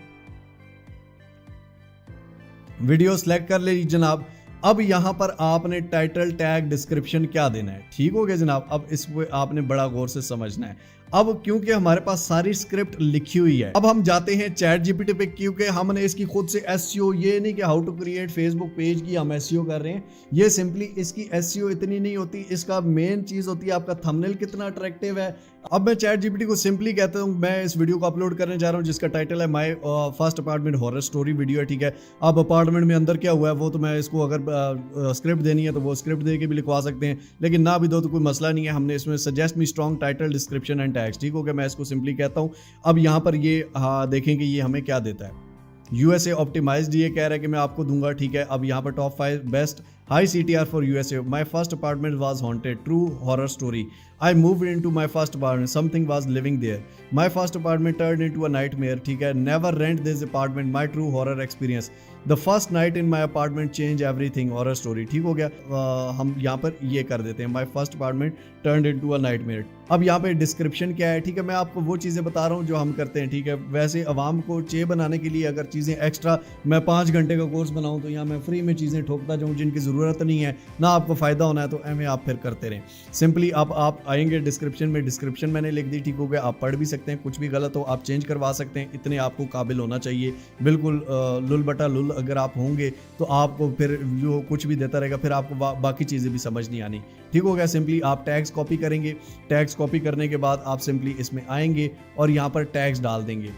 Speaker 5: वीडियो सेलेक्ट कर ली जनाब। अब यहां पर आपने टाइटल, टैग, डिस्क्रिप्शन क्या देना है, ठीक हो गया जनाब। अब इसको आपने बड़ा गौर से समझना है। अब क्योंकि हमारे पास सारी स्क्रिप्ट लिखी हुई है, अब हम जाते हैं चैट जीपीटी पे, क्योंकि हमने इसकी खुद से एसईओ, ये नहीं कि how to create Facebook page की हम एसईओ कर रहे हैं, ये सिंपली इसकी एसईओ इतनी नहीं होती। इसका मेन चीज होती है आपका थंबनेल कितना अट्रैक्टिव है। अब मैं चैट जीपीटी को सिंपली कहता हूँ, मैं इस वीडियो को अपलोड करने जा रहा हूँ जिसका टाइटल है my first apartment horror story video है, ठीक है। अब अपार्टमेंट में अंदर क्या हुआ है वो तो मैं इसको अगर स्क्रिप्ट देनी है तो वो स्क्रिप्ट दे के भी लिखवा सकते हैं, लेकिन ना भी दो तो कोई मसला नहीं है। हमने इसमें suggest me strong title, description and tags, ठीक हो गया। मैं इसको सिंपली कहता हूँ। अब यहाँ पर ये देखें कि ये हमें क्या देता है। यूएसए ऑप्टिमाइज्ड ये कह रहा है कि मैं आपको दूंगा, ठीक है। अब यहाँ पर top 5 best high CTR for USA. My first apartment was haunted, true horror story. I moved into my first apartment, something was living there. My first apartment turned into a nightmare, ठीक है। Never rent this apartment, my true horror experience. The first night in my apartment changed everything, horror story, ठीक हो गया। हम यहाँ पर ये कर देते हैं, my first apartment turned into a nightmare। अब यहाँ पे डिस्क्रिप्शन क्या है, ठीक है। मैं आपको वो चीज़ें बता रहा हूँ जो हम करते हैं, ठीक है। वैसे आवाम को चे बनाने के लिए अगर चीज़ें एक्स्ट्रा, मैं 5 घंटे का कोर्स बनाऊँ तो यहाँ मैं फ्री में चीज़ें ठोकता जाऊँ जिनकी ज़रूरत नहीं है, ना आपको फ़ायदा होना है, तो एम आप फिर करते रहें। सिंपली आप आएंगे डिस्क्रिप्शन में, डिस्क्रिप्शन मैंने लिख दी, ठीक हो गया। आप पढ़ भी सकते हैं, कुछ भी गलत हो आप चेंज करवा सकते हैं, इतने आपको काबिल होना चाहिए। बिल्कुल लुल बटा लुल अगर आप होंगे तो आपको फिर जो कुछ भी देता रहेगा फिर आपको बाकी चीज़ें भी समझ नहीं आनी, ठीक हो गया। सिंपली आप टैग्स कॉपी करेंगे, टैग्स कॉपी करने के बाद आप सिंपली इसमें आएंगे और यहाँ पर टैग्स डाल देंगे।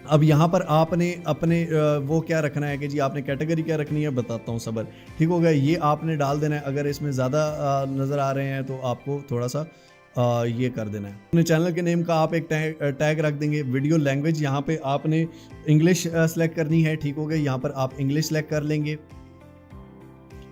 Speaker 5: अब यहाँ पर आपने अपने वो क्या रखना है कि जी आपने कैटेगरी क्या रखनी है, बताता हूँ सबर, ठीक हो गया। ये आपने डाल देना है। अगर इसमें ज़्यादा नज़र आ रहे हैं तो आपको थोड़ा सा ये कर देना है। अपने चैनल के नेम का आप एक टैग रख देंगे। वीडियो लैंग्वेज यहाँ पे आपने इंग्लिश सेलेक्ट करनी है, ठीक हो गया। यहाँ पर आप इंग्लिश सेलेक्ट कर लेंगे,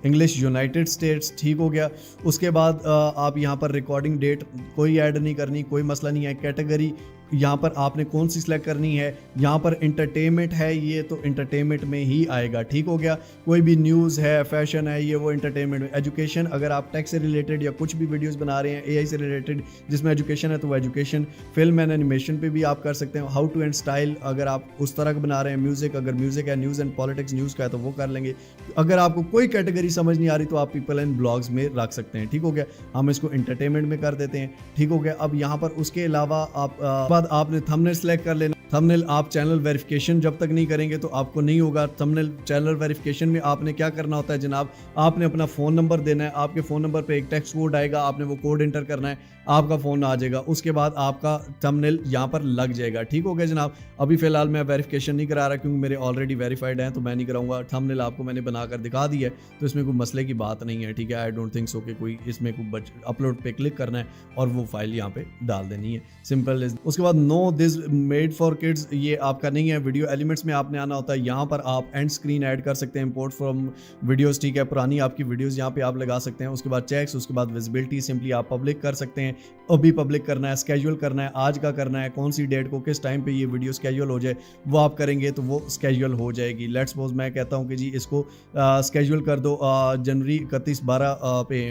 Speaker 5: इंग्लिश यूनाइटेड स्टेट्स, ठीक हो गया। उसके बाद आप यहाँ पर रिकॉर्डिंग डेट कोई ऐड नहीं करनी, कोई मसला नहीं है। कैटेगरी यहाँ पर आपने कौन सी सिलेक्ट करनी है, यहाँ पर इंटरटेनमेंट है ये तो इंटरटेनमेंट में ही आएगा, ठीक हो गया। कोई भी न्यूज़ है, फैशन है, ये वो इंटरटेनमेंट में। एजुकेशन, अगर आप टेक से रिलेटेड या कुछ भी वीडियोस बना रहे हैं AI से रिलेटेड जिसमें एजुकेशन है तो वो एजुकेशन। फिल्म एंड एनिमेशन पे भी आप कर सकते हैं। हाउ टू एंड स्टाइल अगर आप उस तरह का बना रहे हैं। म्यूज़िक, अगर म्यूज़िक है, न्यूज़ एंड पॉलिटिक्स न्यूज़ का है तो वो कर लेंगे। अगर आपको कोई कैटेगरी समझ नहीं आ रही तो आप पीपल एंड ब्लॉग्स में रख सकते हैं, ठीक हो गया। हम इसको इंटरटेनमेंट में कर देते हैं, ठीक हो गया। अब यहाँ पर उसके अलावा आप बाद आपने थंबनेल सेलेक्ट कर लेना। थंबनेल आप चैनल वेरिफिकेशन जब तक नहीं करेंगे तो आपको नहीं होगा। थंबनेल चैनल वेरिफिकेशन में आपने क्या करना होता है जनाब, आपने अपना फ़ोन नंबर देना है। आपके फ़ोन नंबर पे एक टेक्स्ट कोड आएगा, आपने वो कोड एंटर करना है, आपका फ़ोन आ जाएगा। उसके बाद आपका थंबनेल यहाँ पर लग जाएगा, ठीक हो गया जनाब। अभी फ़िलहाल मैं वेरिफिकेशन नहीं करा रहा क्योंकि मेरे ऑलरेडी वेरीफाइड हैं तो मैं नहीं कराऊंगा। थंबनेल आपको मैंने बनाकर दिखा दी है तो इसमें कोई मसले की बात नहीं है, ठीक है। आई डोंट थिंक सो कि कोई इसमें कोई अपलोड पे क्लिक करना है और वो फाइल यहाँ पे डाल देनी है, सिंपल। उसके बाद no this made for kids, ये आपका नहीं है। वीडियो एलिमेंट्स में आपने आना होता है, यहाँ पर आप एंड स्क्रीन ऐड कर सकते हैं, इंपोर्ट फ्रॉम वीडियोस, ठीक है। पुरानी आपकी वीडियोस यहाँ पे आप लगा सकते हैं। उसके बाद चेक्स, उसके बाद विजिबिलिटी, सिंपली आप पब्लिक कर सकते हैं। अभी पब्लिक करना है, स्केड्यूल करना है, आज का करना है, कौन सी डेट को किस टाइम पे ये वीडियो स्केड्यूल हो जाए वो आप करेंगे तो वो स्केड्यूल हो जाएगी। लेट्स सपोज मैं कहता हूँ कि जी इसको स्केड्यूल कर दो जनवरी 31/12 पे।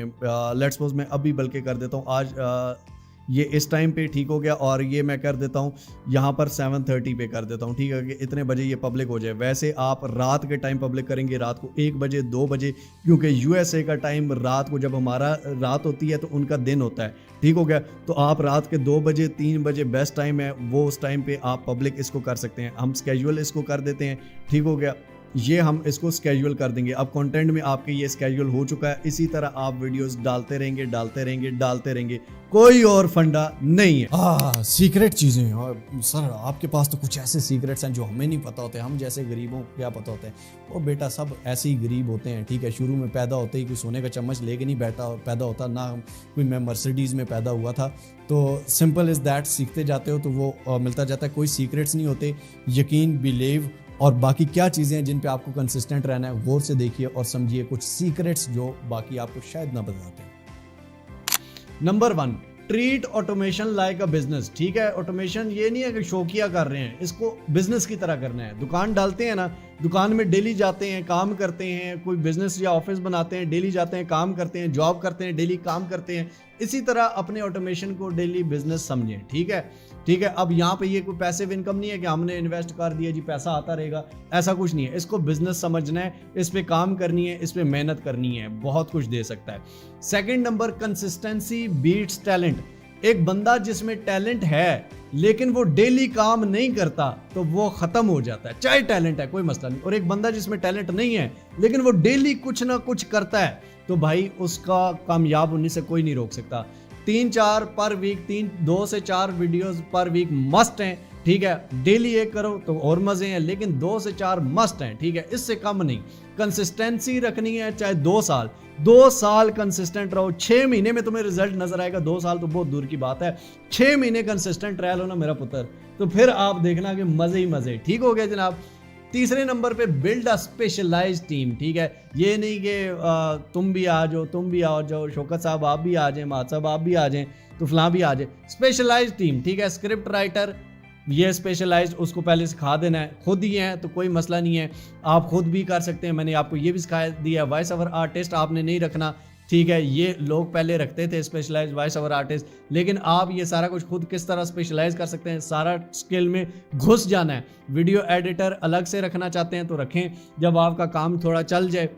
Speaker 5: लेट्स सपोज मैं अभी बल्कि कर देता हूँ आज ये इस टाइम पे, ठीक हो गया। और ये मैं कर देता हूँ यहाँ पर 7:30 पे कर देता हूँ, ठीक है, कि इतने बजे ये पब्लिक हो जाए। वैसे आप रात के टाइम पब्लिक करेंगे, रात को 1 बजे 2 बजे, क्योंकि USA का टाइम रात को, जब हमारा रात होती है तो उनका दिन होता है, ठीक हो गया। तो आप रात के 2 बजे 3 बजे बेस्ट टाइम है, वो उस टाइम पे आप पब्लिक इसको कर सकते हैं। हम स्केड्यूल इसको कर देते हैं, ठीक हो गया। ये हम इसको स्केड्यूल कर देंगे। अब कंटेंट में आपके ये स्केड्यूल हो चुका है। इसी तरह आप वीडियोस डालते रहेंगे, डालते रहेंगे, डालते रहेंगे, कोई और फंडा नहीं है।
Speaker 1: सीक्रेट चीज़ें। और सर आपके पास तो कुछ ऐसे सीक्रेट्स हैं जो हमें नहीं पता होते, हम जैसे गरीबों को क्या पता होते हैं। वो बेटा सब ऐसे ही गरीब होते हैं, ठीक है। शुरू में पैदा होते ही कोई सोने का चम्मच लेके नहीं पैदा होता, ना कोई मैं मर्सिडीज़ में पैदा हुआ था। तो सिंपल इज़ दैट, सीखते जाते हो तो वो मिलता जाता है। कोई सीक्रेट्स नहीं होते। यकीन, बिलीव और बाकी क्या चीज़ें हैं जिन पे आपको कंसिस्टेंट रहना है, गौर से देखिए और समझिए कुछ सीक्रेट्स जो बाकी आपको शायद ना बताते हैं।
Speaker 5: Number 1, treat automation like a business. ठीक है, ऑटोमेशन ये नहीं है कि शौकिया कर रहे हैं, इसको बिजनेस की तरह करना है। दुकान डालते हैं ना, दुकान में डेली जाते हैं, काम करते हैं, कोई बिजनेस या ऑफिस बनाते हैं, डेली जाते हैं, काम करते हैं, जॉब करते हैं, डेली काम करते हैं। इसी तरह अपने ऑटोमेशन को डेली बिजनेस समझें। ठीक है, ठीक है। अब यहाँ पे ये कोई पैसिव इनकम नहीं है कि हमने इन्वेस्ट कर दिया जी पैसा आता रहेगा, ऐसा कुछ नहीं है। इसको बिजनेस समझना है, इस पे काम करनी है, इस पे मेहनत करनी है, बहुत कुछ दे सकता है। Second number, consistency beats talent. एक बंदा जिसमें टैलेंट है लेकिन वो डेली काम नहीं करता तो वो खत्म हो जाता है, चाहे टैलेंट है कोई मसला नहीं। और एक बंदा जिसमें टैलेंट नहीं है लेकिन वो डेली कुछ ना कुछ करता है तो भाई उसका कामयाब होने से कोई नहीं रोक सकता। 3-4 पर वीक, 2 से 4 वीडियोस पर वीक मस्ट हैं। ठीक है, डेली एक करो तो और मजे हैं, लेकिन 2 से 4 मस्ट हैं। ठीक है, इससे कम नहीं। कंसिस्टेंसी रखनी है, चाहे 2 साल कंसिस्टेंट रहो। 6 महीने में तुम्हें रिजल्ट नजर आएगा, 2 साल तो बहुत दूर की बात है। 6 महीने कंसिस्टेंट रह लो ना मेरा पुत्र, तो फिर आप देखना कि मजे ही मजे। ठीक हो गया जनाब। तीसरे नंबर पे, बिल्ड अ स्पेशलाइज्ड टीम। ठीक है, ये नहीं कि तुम भी आ जाओ, तुम भी आ जाओ, शौकत साहब आप भी आ जाएं, मात साहब आप भी आ जाएं, तो फलां भी आ जाए। Specialized team. ठीक है, स्क्रिप्ट राइटर, ये स्पेशलाइज्ड, उसको पहले सिखा देना है। खुद ही है तो कोई मसला नहीं है, आप खुद भी कर सकते हैं। मैंने आपको ये भी सिखा दिया। वॉइस ओवर आर्टिस्ट आपने नहीं रखना। ठीक है, ये लोग पहले रखते थे स्पेशलाइज्ड वॉइस ओवर आर्टिस्ट, लेकिन आप ये सारा कुछ खुद किस तरह स्पेशलाइज कर सकते हैं, सारा स्किल में घुस जाना है। वीडियो एडिटर अलग से रखना चाहते हैं तो रखें, जब आपका काम थोड़ा चल जाए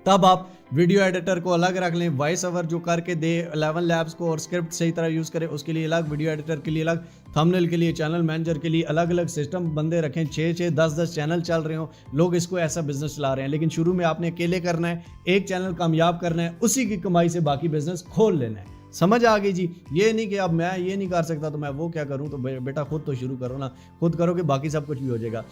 Speaker 5: तब आप वीडियो एडिटर को अलग रख लें। वॉइस ओवर जो करके दे 11 लैब्स को और स्क्रिप्ट सही तरह यूज़ करे उसके लिए अलग, वीडियो एडिटर के लिए अलग, थंबनेल के लिए, चैनल मैनेजर के लिए अलग अलग सिस्टम बंदे रखें। 6-6, 10-10 चैनल चल रहे हो, लोग इसको ऐसा बिजनेस चला रहे हैं। लेकिन शुरू में आपने अकेले करना है, एक चैनल कामयाब करना है, उसी की कमाई से बाकी बिजनेस खोल लेना है। समझ आ गई जी। ये नहीं कि अब मैं ये नहीं कर सकता तो मैं वो क्या करूं, तो बेटा खुद तो शुरू करो ना, खुद करोगे बाकी सब कुछ भी हो जाएगा।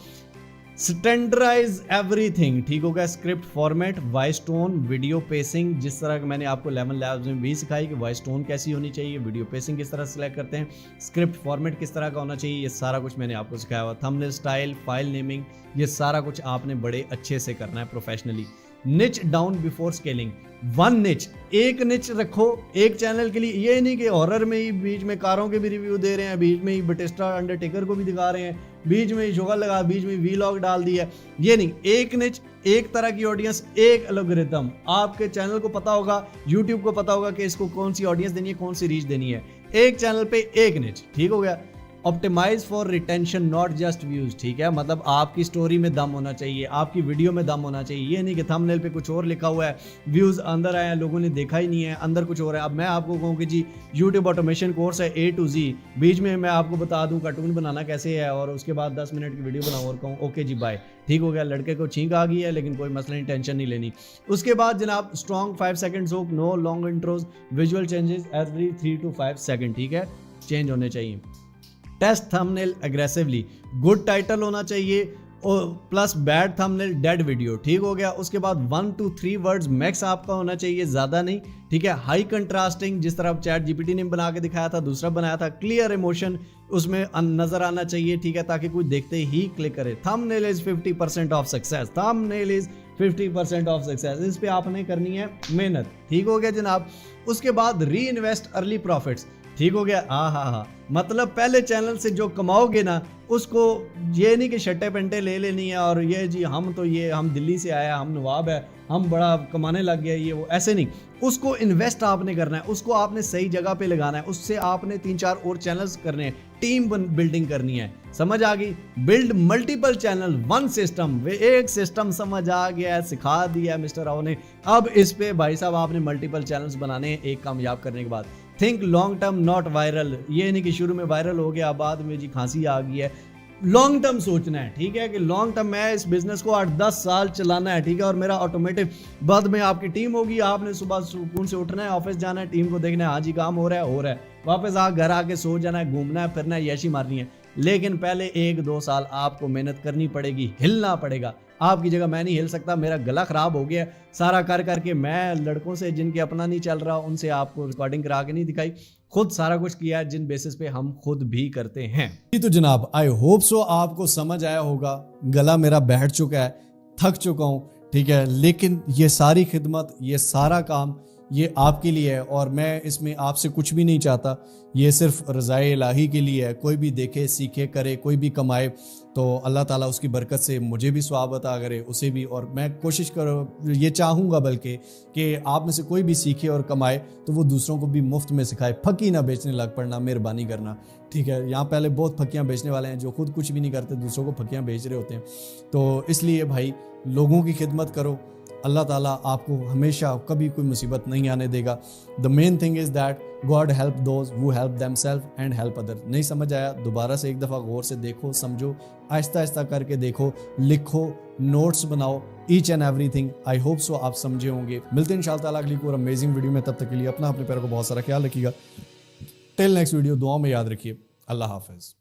Speaker 5: Standardize everything. ठीक हो गया, script format, voice tone, video pacing, जिस तरह कि मैंने आपको 11 लैब्स में भी सिखाई कि वॉइस टोन कैसी होनी चाहिए, वीडियो पेसिंग किस तरह सेलेक्ट करते हैं, स्क्रिप्ट फॉर्मेट किस तरह का होना चाहिए, ये सारा कुछ मैंने आपको सिखाया हुआ। थंबनेल स्टाइल, फाइल नेमिंग, ये सारा कुछ आपने बड़े अच्छे से करना है प्रोफेशनली। निच डाउन बिफोर स्केलिंग। 1 निच, एक निच रखो एक चैनल के लिए। ये नहीं कि हॉरर में ही बीच में कारों के भी रिव्यू दे रहे हैं, बीच में ही बटिस्टा अंडरटेकर को भी दिखा रहे हैं, बीच में ही शुगर लगा, बीच में वीलॉग डाल दिया। ये नहीं, एक निच, एक तरह की ऑडियंस, एक एल्गोरिथम। आपके चैनल को पता होगा, यूट्यूब को पता होगा कि इसको कौन सी ऑडियंस देनी है, कौन सी रीच देनी है। एक चैनल पे एक निच। ठीक हो गया। Optimize for retention not just views. ठीक है, मतलब आपकी स्टोरी में दम होना चाहिए, आपकी वीडियो में दम होना चाहिए। ये नहीं कि थंबनेल पे कुछ और लिखा हुआ है, व्यूज अंदर आए हैं, लोगों ने देखा ही नहीं है, अंदर कुछ और है। अब मैं आपको कहूँ कि जी यूट्यूब ऑटोमेशन कोर्स है A to Z, बीच में मैं आपको बता दूं कार्टून बनाना कैसे है और उसके बाद 10 मिनट की वीडियो बनाऊँ और कहूँ ओके जी बाय। ठीक हो गया, लड़के को छींक आ गई है लेकिन कोई मसला नहीं, टेंशन नहीं लेनी। उसके बाद जनाब strong 5 seconds hook, no long intros, visual changes every 3 to 5 second. ठीक है, चेंज होने चाहिए। Test thumbnail aggressively, good title होना चाहिए और plus bad thumbnail, dead video. ठीक हो गया। उसके बाद 1 to 3 वर्ड्स मैक्स आपका होना चाहिए, ज़्यादा नहीं। ठीक है, हाई कंट्रास्टिंग, जिस तरह चैट जीपीटी ने बना के दिखाया था, दूसरा बनाया था। क्लियर इमोशन उसमें नजर आना चाहिए। ठीक है, ताकि कोई देखते ही क्लिक करे। Thumbnail is 50% of success, thumbnail is 50% of success. इस पे आपने करनी है मेहनत। ठीक हो गया जनाब। उसके बाद री इन्वेस्ट अर्ली प्रॉफिट्स। ठीक हो गया। हाँ, मतलब पहले चैनल से जो कमाओगे ना, उसको ये नहीं कि शट्टे पेंटे ले लेनी है और ये जी हम दिल्ली से आया, हम नवाब है, हम बड़ा कमाने लग गया, ये वो, ऐसे नहीं। उसको इन्वेस्ट आपने करना है, उसको आपने सही जगह पे लगाना है, उससे आपने 3-4 और चैनल्स करने हैं, टीम बिल्डिंग करनी है। समझ आ गई। Build multiple channel, 1 system. वे एक सिस्टम समझ आ गया, सिखा दिया मिस्टर राव ने। अब इस पे भाई साहब आपने मल्टीपल चैनल्स बनाने हैं एक कामयाब करने के बाद। Think long term not viral. ये नहीं कि शुरू में वायरल हो गया, बाद में जी खांसी आ गई है। लॉन्ग टर्म सोचना है। ठीक है, कि लॉन्ग टर्म मैं इस बिजनेस को 8-10 साल चलाना है। ठीक है, और मेरा ऑटोमेटिक बाद में आपकी टीम होगी, आपने सुबह सुकून से उठना है, ऑफिस जाना है, टीम को देखना है, हाँ जी काम हो रहा है, वापस घर आके सो जाना है, घूमना है, फिरना है, यशी मारनी है। लेकिन पहले 1-2 साल आपको मेहनत करनी पड़ेगी, हिलना पड़ेगा। आपकी जगह मैं नहीं हिल सकता, मेरा गला खराब हो गया सारा कर करके। मैं लड़कों से जिनके अपना नहीं चल रहा उनसे आपको रिकॉर्डिंग करा के नहीं दिखाई, खुद सारा कुछ किया है, जिन बेसिस पे हम खुद भी करते हैं।
Speaker 1: तो जनाब आई होप सो आपको समझ आया होगा। गला मेरा बैठ चुका है, थक चुका हूं। ठीक है, लेकिन ये सारी खिदमत, ये सारा काम ये आपके लिए है और मैं इसमें आपसे कुछ भी नहीं चाहता, ये सिर्फ रज़ाए इलाही के लिए है। कोई भी देखे, सीखे, करे, कोई भी कमाए तो अल्लाह ताला उसकी बरकत से मुझे भी सवाब अता करे, उसे भी। और मैं कोशिश करो ये चाहूँगा बल्कि कि आप में से कोई भी सीखे और कमाए तो वो दूसरों को भी मुफ्त में सिखाए, फकी ना बेचने लग पड़ना, मेहरबानी करना, ठीक है। यहाँ पहले बहुत फकियाँ बेचने वाले हैं जो खुद कुछ भी नहीं करते, दूसरों को फकियाँ बेच रहे होते हैं। तो इसलिए भाई लोगों की खिदमत करो, अल्लाह ताला आपको हमेशा कभी कोई मुसीबत नहीं आने देगा। The main thing is that God help those who help themselves and help other. नहीं समझ आया, दोबारा से एक दफ़ा गौर से देखो, समझो, आहिस्ता आहिस्ता करके देखो, लिखो, नोट्स बनाओ, each and everything. I hope so आप समझे होंगे। मिलते हैं इंशाअल्लाह ताला अगली कोई अमेजिंग वीडियो में। तब तक के लिए अपने पैरों को बहुत सारा ख्याल रखिएगा। टिल नेक्स्ट वीडियो, दुआ में याद रखिए। अल्लाह हाफिज़।